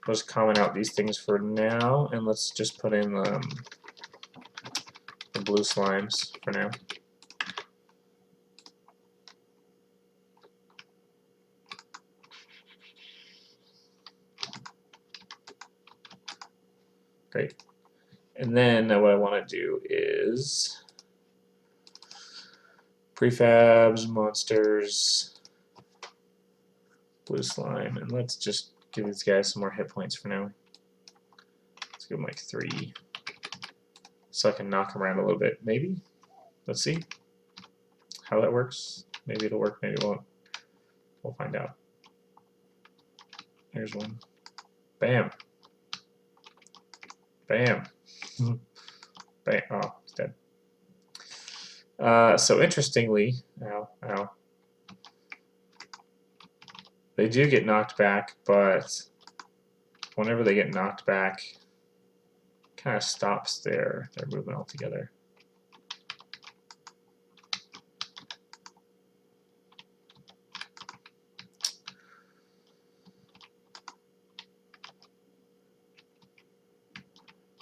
Speaker 1: let's comment out these things for now, and let's just put in the blue slimes for now. Great. And then what I want to do is prefabs, monsters, blue slime, and let's just give these guys some more hit points for now. Let's give them like 3, so I can knock them around a little bit. Maybe. Let's see how that works. Maybe it'll work. Maybe it won't. We'll find out. Here's one. Bam. Bam. Bam. Oh, it's dead. So interestingly, ow. They do get knocked back, but whenever they get knocked back, it kind of stops their movement altogether.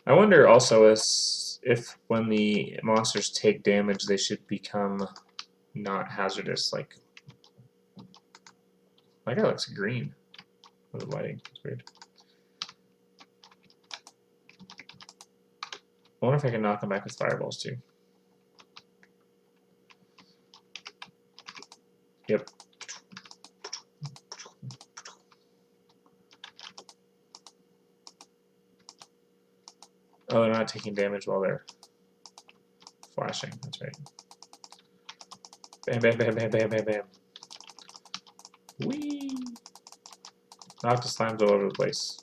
Speaker 1: I wonder also if when the monsters take damage, they should become not hazardous. Like, my guy looks green with the lighting. It's weird. I wonder if I can knock them back with fireballs too. Yep. Oh, they're not taking damage while they're flashing. That's right. Bam, bam, bam, bam, bam, bam, bam. Whee! Knock the slimes all over the place.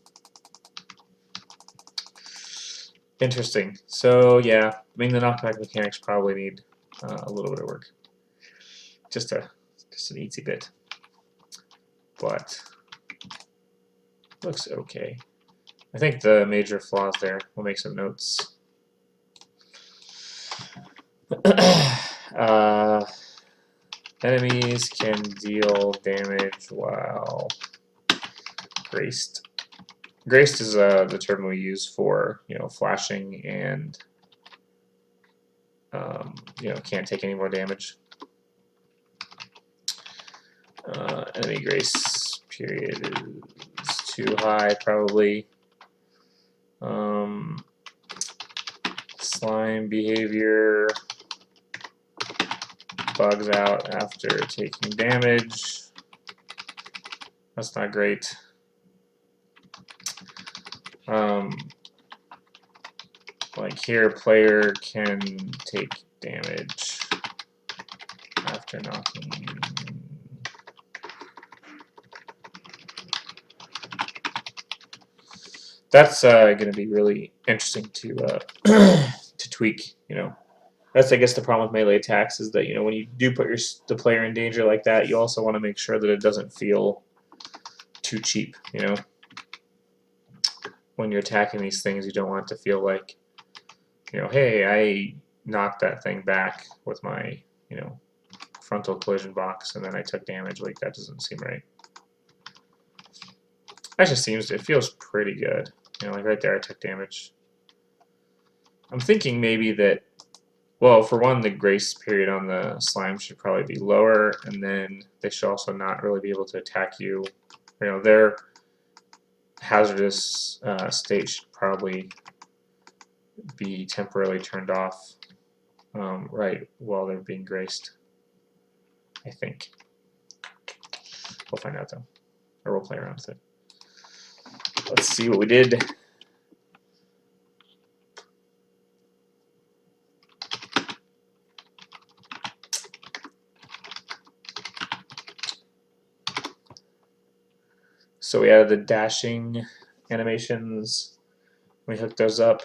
Speaker 1: Interesting. So yeah, I mean the knockback mechanics probably need a little bit of work. Just an easy bit, but looks okay. I think the major flaws there. We'll make some notes. Enemies can deal damage while graced. Graced is the term we use for, you know, flashing and you know, can't take any more damage. Enemy grace period is too high, probably. Slime behavior bugs out after taking damage. That's not great. Like here, player can take damage after knocking. That's going to be really interesting to to tweak. You know, that's I guess the problem with melee attacks is that, you know, when you do put the player in danger like that, you also want to make sure that it doesn't feel too cheap. You know, when you're attacking these things, you don't want it to feel like, you know, hey, I knocked that thing back with my, you know, frontal collision box, and then I took damage. Like, that doesn't seem right. Actually, it feels pretty good. You know, like right there, I took damage. I'm thinking maybe that, well, for one, the grace period on the slime should probably be lower, and then they should also not really be able to attack you. You know, their hazardous state should probably be temporarily turned off right while they're being graced, I think. We'll find out, though. Or we'll play around with it. Let's see what we did. So we added the dashing animations. We hooked those up.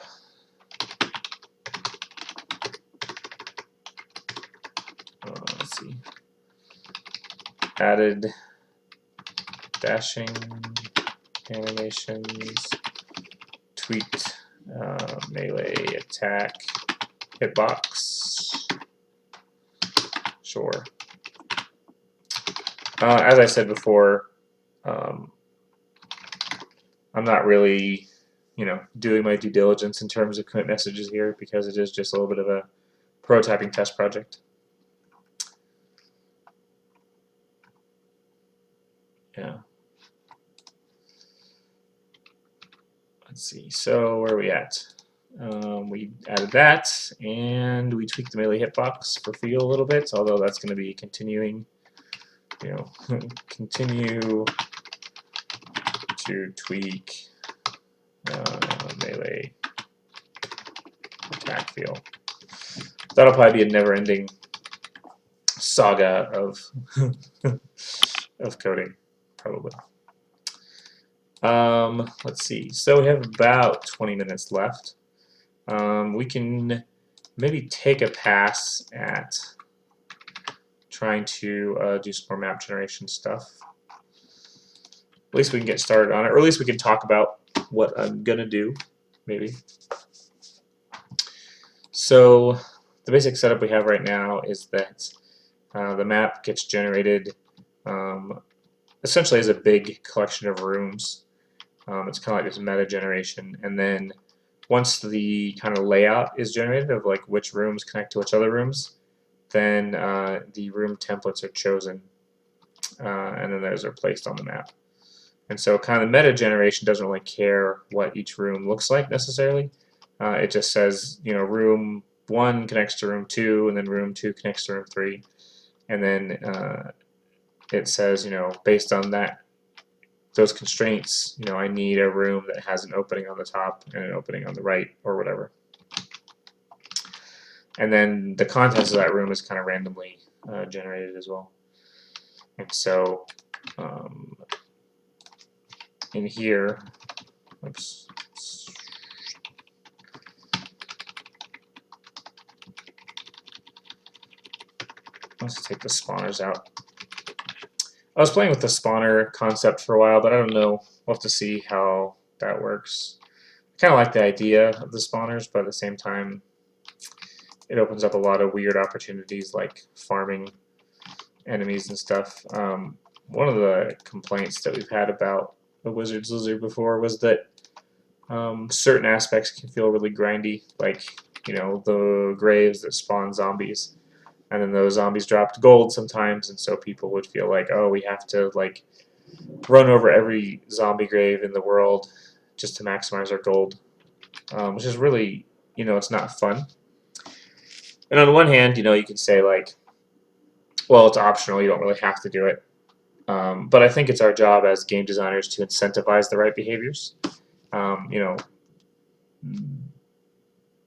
Speaker 1: added dashing animations, tweaked melee attack hitbox. Sure. As I said before, I'm not really, doing my due diligence in terms of commit messages here because it is just a little bit of a prototyping test project. Yeah. Let's see. So where are we at? We added that, and we tweaked the melee hitbox for feel a little bit, although that's going to be continuing. Continue to tweak melee attack feel. That'll probably be a never-ending saga of of coding, probably. Let's see. So we have about 20 minutes left. We can maybe take a pass at trying to do some more map generation stuff. At least we can get started on it, or at least we can talk about what I'm gonna do, maybe. So the basic setup we have right now is that the map gets generated essentially as a big collection of rooms. It's kind of like this meta generation, and then once the kind of layout is generated of like which rooms connect to which other rooms, then the room templates are chosen, and then those are placed on the map. And so kind of meta generation doesn't really care what each room looks like necessarily. It just says, room 1 connects to room 2, and then room 2 connects to room 3. And then it says, based on those constraints, I need a room that has an opening on the top and an opening on the right, or whatever. And then the contents of that room is kind of randomly generated as well. And so in here, oops, let's take the spawners out. I was playing with the spawner concept for a while, but I don't know. We'll have to see how that works. I kind of like the idea of the spawners, but at the same time, it opens up a lot of weird opportunities like farming enemies and stuff. One of the complaints that we've had about the Wizard's Lizard before was that certain aspects can feel really grindy, like the graves that spawn zombies, and then those zombies dropped gold sometimes, and so people would feel like, oh, we have to like run over every zombie grave in the world just to maximize our gold, which is really, it's not fun. And on the one hand, you can say like, well, it's optional, you don't really have to do it. But I think it's our job as game designers to incentivize the right behaviors.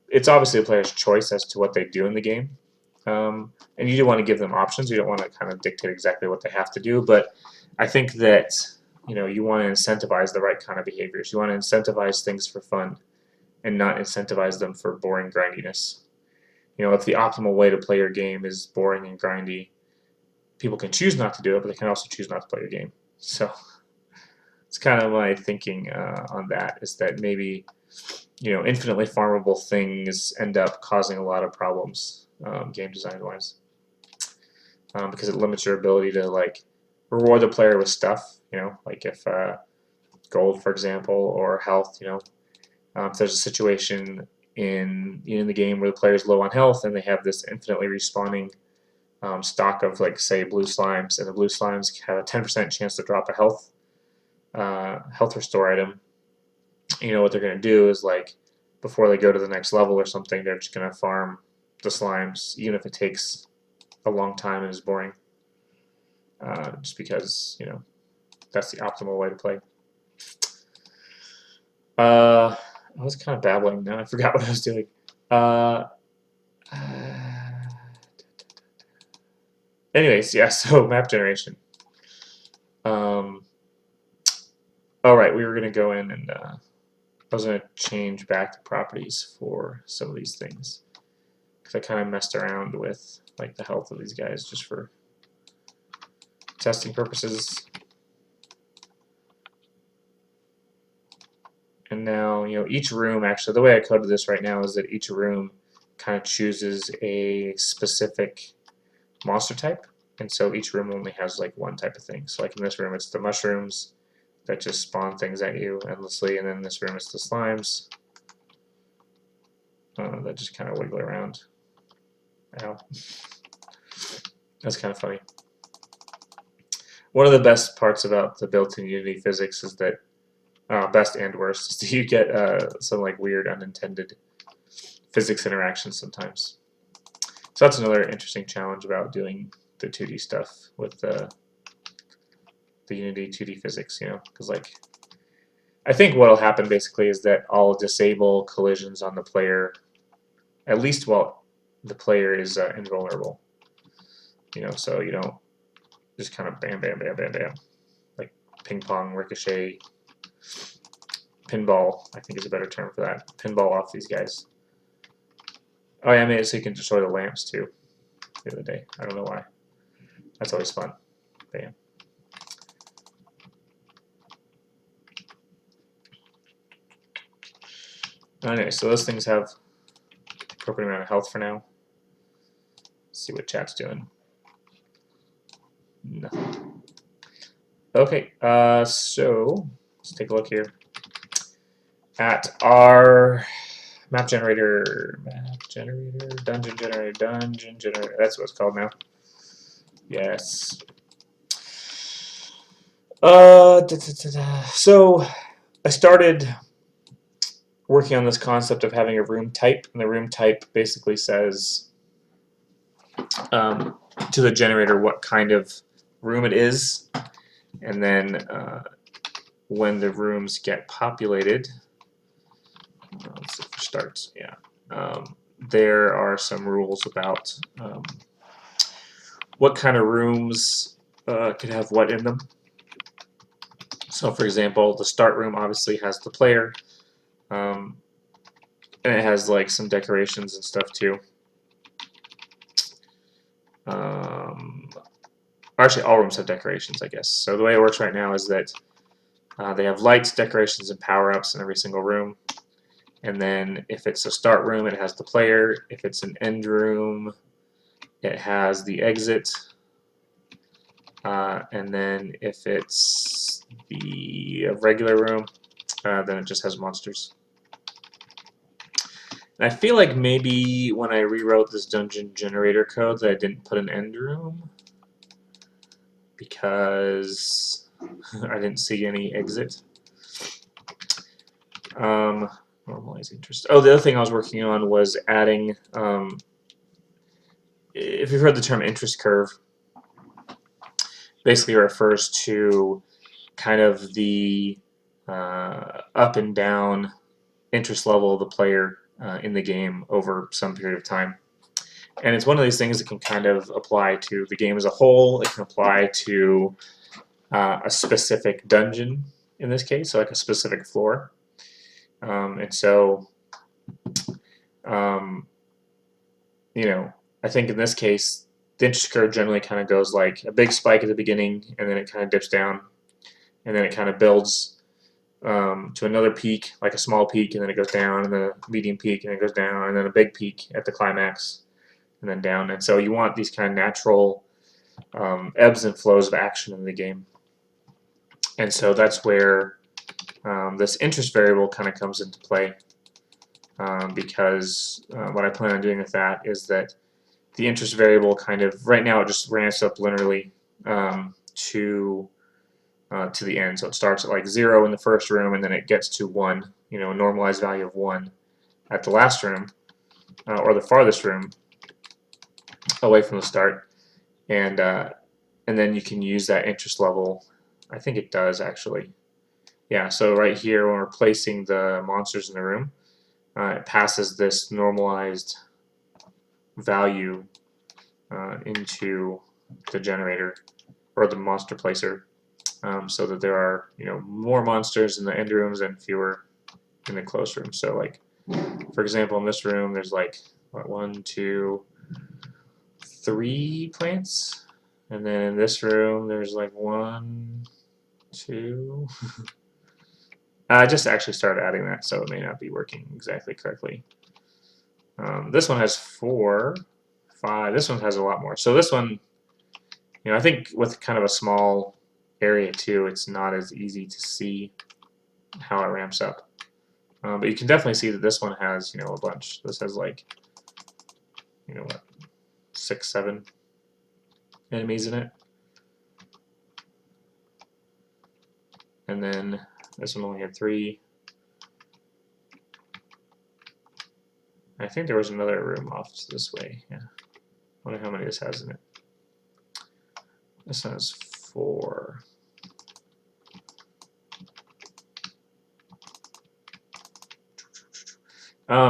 Speaker 1: It's obviously the player's choice as to what they do in the game. And you do want to give them options. You don't want to kind of dictate exactly what they have to do. But I think that you want to incentivize the right kind of behaviors. You want to incentivize things for fun and not incentivize them for boring grindiness. If the optimal way to play your game is boring and grindy, people can choose not to do it, but they can also choose not to play your game. So it's kind of my thinking on that, is that maybe infinitely farmable things end up causing a lot of problems game design wise, because it limits your ability to like reward the player with stuff. Like if gold, for example, or health. If there's a situation in the game where the player is low on health and they have this infinitely respawning stock of, like, say, blue slimes, and the blue slimes have a 10% chance to drop a health restore item. What they're going to do is, like, before they go to the next level or something, they're just going to farm the slimes, even if it takes a long time and is boring, just because that's the optimal way to play. I was kind of babbling now. I forgot what I was doing. Anyways, yeah, so map generation. All right, we were going to go in and I was going to change back the properties for some of these things, because I kind of messed around with like the health of these guys just for testing purposes. And now, each room, actually, the way I coded this right now is that each room kind of chooses a specific monster type. And so each room only has like one type of thing. So like in this room, it's the mushrooms that just spawn things at you endlessly. And then in this room, it's the slimes that just kind of wiggle around. Ow. That's kind of funny. One of the best parts about the built-in Unity physics is that, best and worst, is that you get some like weird unintended physics interactions sometimes. So that's another interesting challenge about doing the 2D stuff with the Unity 2D physics, because like I think what'll happen basically is that I'll disable collisions on the player, at least while the player is invulnerable. So you don't just kind of bam, bam, bam, bam, bam, like ping pong, ricochet, pinball, I think is a better term for that. Pinball off these guys. Oh yeah, I made it so you can destroy the lamps too the other day. I don't know why. That's always fun. Bam. Anyway, so those things have appropriate amount of health for now. Let's see what chat's doing. Nothing. Okay, so let's take a look here at our map generator, dungeon generator. That's what it's called now. Yes. So I started working on this concept of having a room type, and the room type basically says to the generator what kind of room it is, and then when the rooms get populated, let's see if it starts. Yeah, there are some rules about what kind of rooms could have what in them. So, for example, the start room obviously has the player, and it has like some decorations and stuff too. Actually, all rooms have decorations, I guess. So the way it works right now is that they have lights, decorations, and power-ups in every single room. And then if it's a start room, it has the player. If it's an end room, it has the exit. And then if it's the regular room, then it just has monsters. And I feel like maybe when I rewrote this dungeon generator code that I didn't put an end room because I didn't see any exit. Normalize interest. Oh, the other thing I was working on was adding, if you've heard the term interest curve, basically refers to kind of the up and down interest level of the player in the game over some period of time. And it's one of these things that can kind of apply to the game as a whole. It can apply to a specific dungeon in this case, so like a specific floor. And so, I think in this case, the interest curve generally kind of goes like a big spike at the beginning, and then it kind of dips down, and then it kind of builds to another peak, like a small peak, and then it goes down, and then a medium peak, and it goes down, and then a big peak at the climax, and then down. And so you want these kind of natural ebbs and flows of action in the game. And so that's where this interest variable kind of comes into play, because what I plan on doing with that is that the interest variable kind of, right now it just ramps up linearly to the end. So it starts at like 0 in the first room, and then it gets to 1, a normalized value of 1 at the last room, or the farthest room away from the start. And then you can use that interest level. I think it does actually. Yeah, so right here when we're placing the monsters in the room, it passes this normalized value into the generator or the monster placer, so that there are more monsters in the end rooms and fewer in the close rooms. So like, for example, in this room there's like what, 1, 2, 3 plants, And then in this room, there's like 1, 2. I just actually started adding that, so it may not be working exactly correctly. This one has 4, 5. This one has a lot more. So this one, I think with kind of a small area too, it's not as easy to see how it ramps up. But you can definitely see that this one has, a bunch. This has like, what, 6, 7 enemies in it. And then this one only had 3. I think there was another room off this way. Yeah. I wonder how many this has in it. This has 4.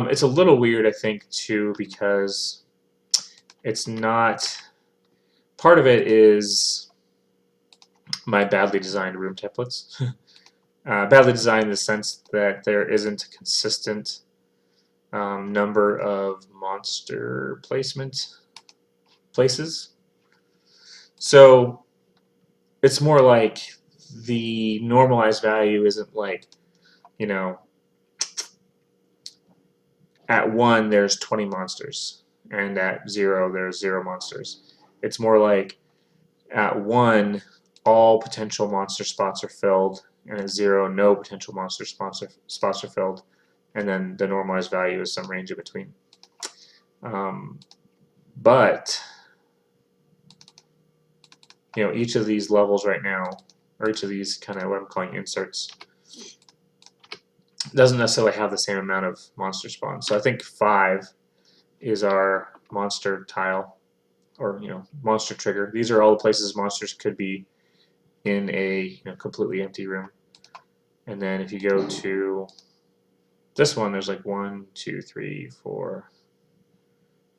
Speaker 1: It's a little weird, I think, too, because it's not. Part of it is my badly designed room templates. Badly designed in the sense that there isn't a consistent number of monster placement places. So it's more like the normalized value isn't like, at 1 there's 20 monsters, and at 0 there's 0 monsters. It's more like at 1 all potential monster spots are filled, and at 0 no potential monster spots are filled, and then the normalized value is some range in between. But each of these levels right now, or each of these kind of what I'm calling inserts, doesn't necessarily have the same amount of monster spawns. So I think 5 is our monster tile, or monster trigger. These are all the places monsters could be in a completely empty room. And then if you go to this one, there's like 1, 2, 3, 4,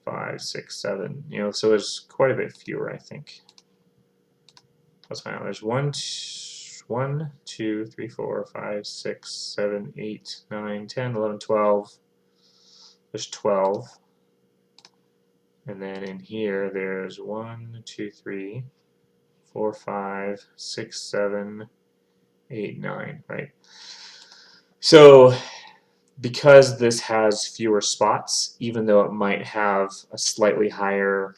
Speaker 1: 5, 6, 7. So there's quite a bit fewer, I think. Let's find out. There's 1, 2, 3, 4, 5, 6, 7, 8, 9, 10, 11, 12. There's 12. And then in here, there's 1, 2, 3, 4, 5, 6, 7, 8, 9, right? So because this has fewer spots, even though it might have a slightly higher,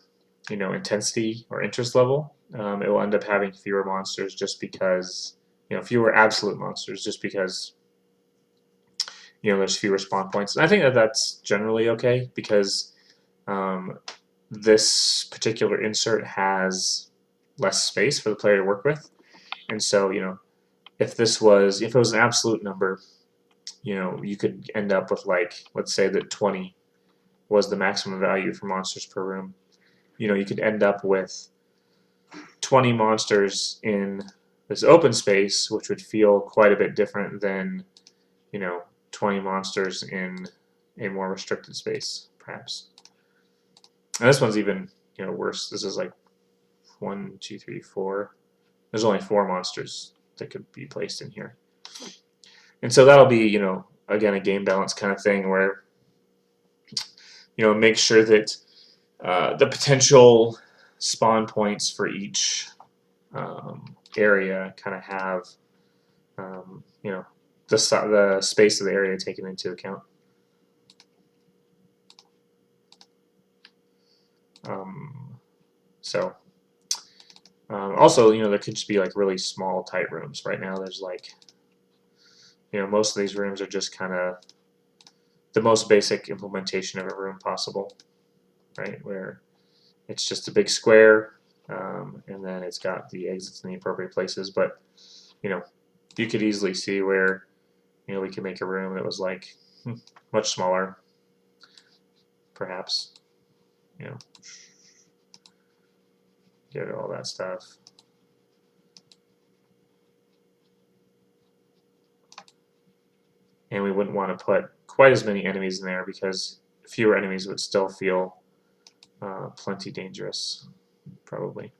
Speaker 1: intensity or interest level, it will end up having fewer monsters just because, fewer absolute monsters just because, there's fewer spawn points. And I think that that's generally okay because this particular insert has less space for the player to work with. And so, if it was an absolute number, you could end up with, like, let's say that 20 was the maximum value for monsters per room. You could end up with 20 monsters in this open space, which would feel quite a bit different than, 20 monsters in a more restricted space, perhaps. And this one's even, worse. This is like 1, 2, 3, 4. There's only 4 monsters that could be placed in here. And so that'll be, again, a game balance kind of thing where, make sure that the potential spawn points for each area kind of have, the space of the area taken into account. Also, there could just be like really small, tight rooms. Right now, there's like, most of these rooms are just kind of the most basic implementation of a room possible, right? Where it's just a big square, and then it's got the exits in the appropriate places. But, you could easily see where, we could make a room that was like much smaller, perhaps, get all that stuff. And we wouldn't want to put quite as many enemies in there because fewer enemies would still feel plenty dangerous, probably.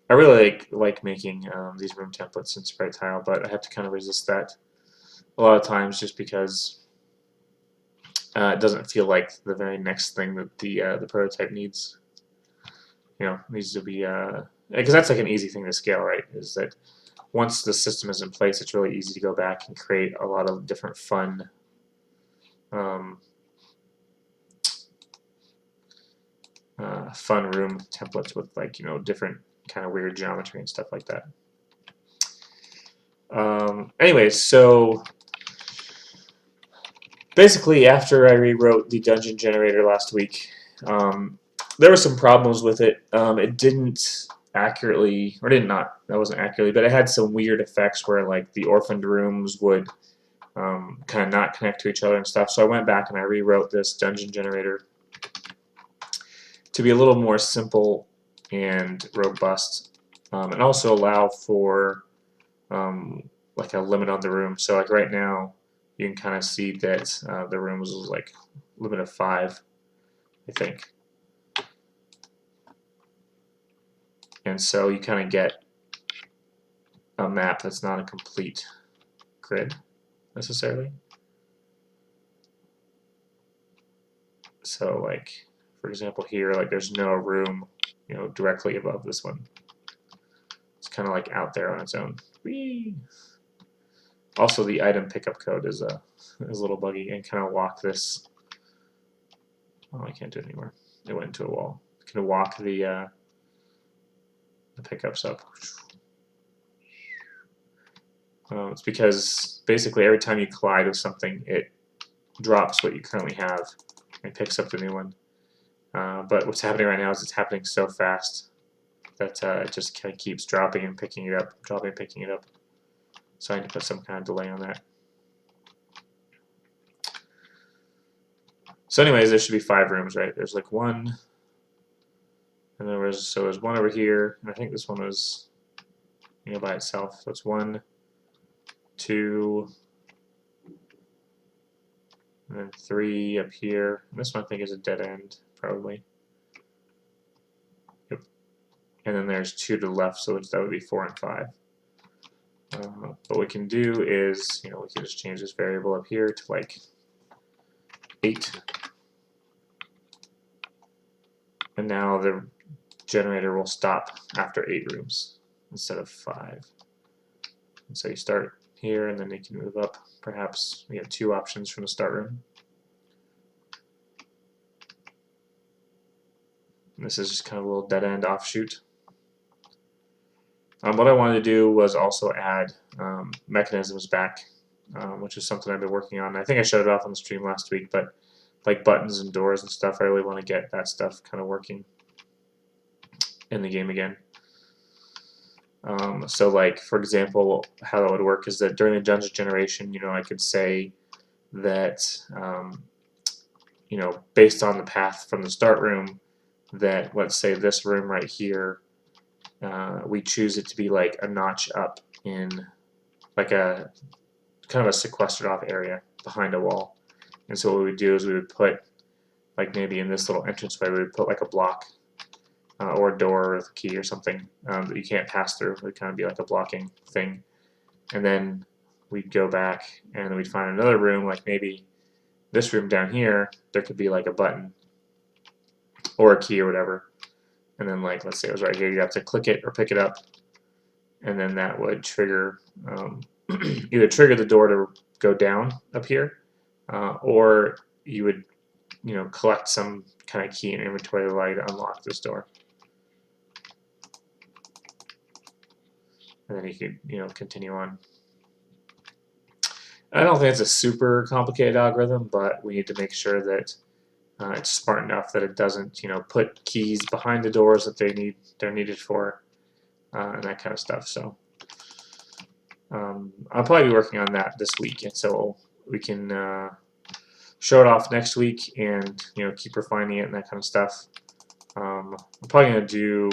Speaker 1: I really like making these room templates in Sprite Tile, but I have to kind of resist that a lot of times just because it doesn't feel like the very next thing that the prototype needs. needs to be because that's like an easy thing to scale, right? Is that once the system is in place, it's really easy to go back and create a lot of different fun fun room templates with different kind of weird geometry and stuff like that. Anyways, so basically after I rewrote the dungeon generator last week, there were some problems with it. It didn't accurately, or did not, that wasn't accurately, but it had some weird effects where like the orphaned rooms would kind of not connect to each other and stuff. So I went back and I rewrote this dungeon generator to be a little more simple and robust, and also allow for like a limit on the room. So like right now, you can kind of see that the room was like limit of 5, I think. And so you kind of get a map that's not a complete grid necessarily. So like, for example here, like there's no room, directly above this one. It's kind of like out there on its own. Whee! Also, the item pickup code is a little buggy, and kind of walk this. Oh, I can't do it anymore. It went into a wall. Can walk the pickups up. It's because basically every time you collide with something, it drops what you currently have and picks up the new one. But what's happening right now is it's happening so fast that it just kind of keeps dropping and picking it up, dropping and picking it up. So I need to put some kind of delay on that. So anyways, there should be 5 rooms, right? There's like 1, and there's one over here, and I think this one was by itself. So it's 1, 2, and then 3 up here. And this one I think is a dead end, probably. Yep. And then there's 2 to the left, so that would be 4 and 5. What we can do is, we can just change this variable up here to like 8. And now the generator will stop after 8 rooms instead of 5. And so you start here, and then you can move up. Perhaps we have 2 options from the start room. And this is just kind of a little dead end offshoot. What I wanted to do was also add mechanisms back, which is something I've been working on. I think I showed it off on the stream last week, but like buttons and doors and stuff, I really want to get that stuff kind of working in the game again. So like, for example, how that would work is that during the dungeon generation, I could say that, based on the path from the start room, that let's say this room right here, we choose it to be like a notch up in like a kind of a sequestered off area behind a wall. And so what we would do is we would put, like maybe in this little entranceway, we would put like a block or a door with a key or something that you can't pass through. It would kind of be like a blocking thing. And then we'd go back and we'd find another room, like maybe this room down here, there could be like a button or a key or whatever. And then like, let's say it was right here, you have to click it or pick it up. And then that would trigger, either trigger the door to go down up here, or you would, collect some kind of key and inventory to allow you to unlock this door. And then you could, continue on. I don't think it's a super complicated algorithm, but we need to make sure that it's smart enough that it doesn't, put keys behind the doors that they're needed for, and that kind of stuff. So I'll probably be working on that this week, and so we can show it off next week, and keep refining it and that kind of stuff. I'm probably going to do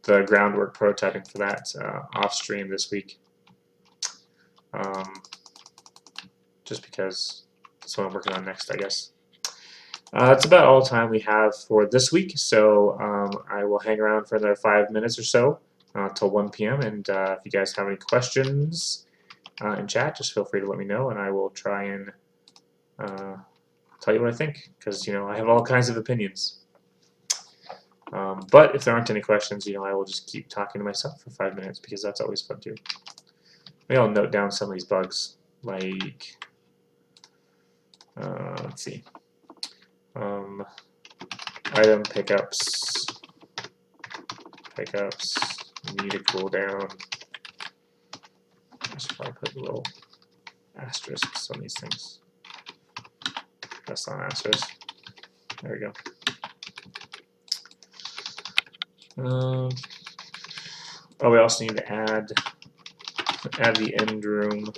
Speaker 1: the groundwork prototyping for that off stream this week, just because that's what I'm working on next, I guess. That's about all the time we have for this week, so I will hang around for another 5 minutes or so till 1 p.m. And if you guys have any questions in chat, just feel free to let me know, and I will try and tell you what I think, because I have all kinds of opinions. But if there aren't any questions, I will just keep talking to myself for 5 minutes because that's always fun too. Maybe I'll note down some of these bugs, like, let's see, item pickups, need a cooldown. I should probably put little asterisks on these things. That's not an asterisk. There we go. Oh, we also need to add the end room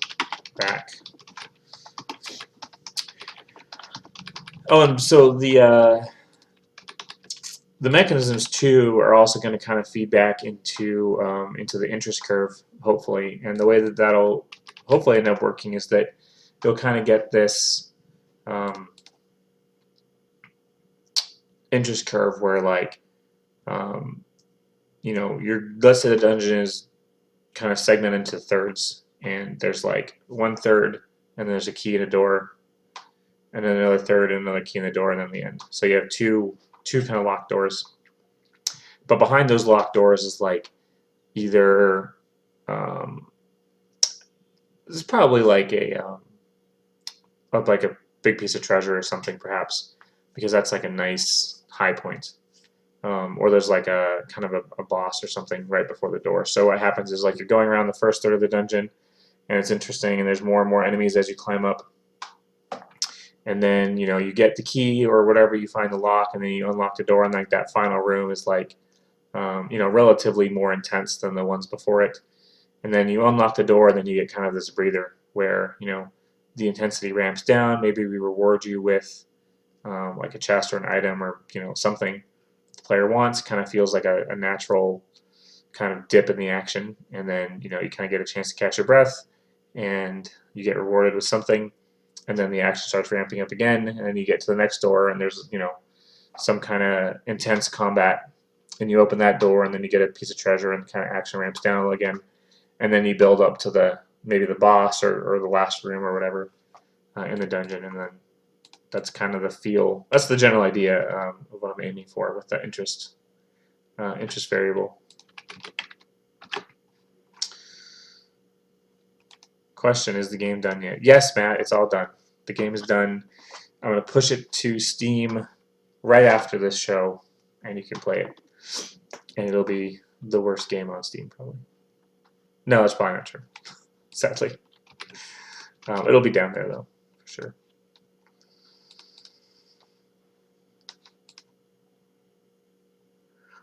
Speaker 1: back. Oh, and so the mechanisms too are also going to kind of feed back into the interest curve, hopefully. And the way that that'll hopefully end up working is that you'll kind of get this interest curve where, like, let's say the dungeon is kind of segmented into thirds, and there's like 1/3, and there's a key and a door, and then another third and another key in the door, and then the end. So you have two kind of locked doors. But behind those locked doors is like either this is probably like a big piece of treasure or something, perhaps, because that's like a nice high point. Or there's like a kind of a boss or something right before the door. So what happens is, like, you're going around the first third of the dungeon, and it's interesting, and there's more and more enemies as you climb up. And then you get the key or whatever, you find the lock, and then you unlock the door, and like that final room is like relatively more intense than the ones before it. And then you unlock the door, and then you get kind of this breather where the intensity ramps down. Maybe we reward you with like a chest or an item or something the player wants. Kind of feels like a natural kind of dip in the action, and then you kind of get a chance to catch your breath, and you get rewarded with something, and then the action starts ramping up again, and then you get to the next door, and there's some kind of intense combat, and you open that door, and then you get a piece of treasure, and kind of action ramps down again, and then you build up to maybe the boss or the last room or whatever in the dungeon, and then that's kind of the feel. That's the general idea of what I'm aiming for with the interest variable. Question: is the game done yet? Yes, Matt, it's all done. The game is done. I'm going to push it to Steam right after this show, and you can play it. And it'll be the worst game on Steam, probably. No, that's probably not true, sadly. It'll be down there, though, for sure.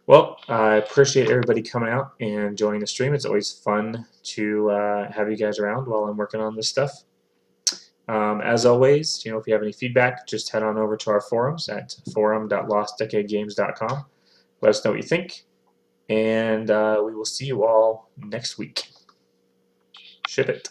Speaker 1: Well, I appreciate everybody coming out and joining the stream. It's always fun to have you guys around while I'm working on this stuff. As always, if you have any feedback, just head on over to our forums at forum.lostdecadegames.com. Let us know what you think, and we will see you all next week. Ship it.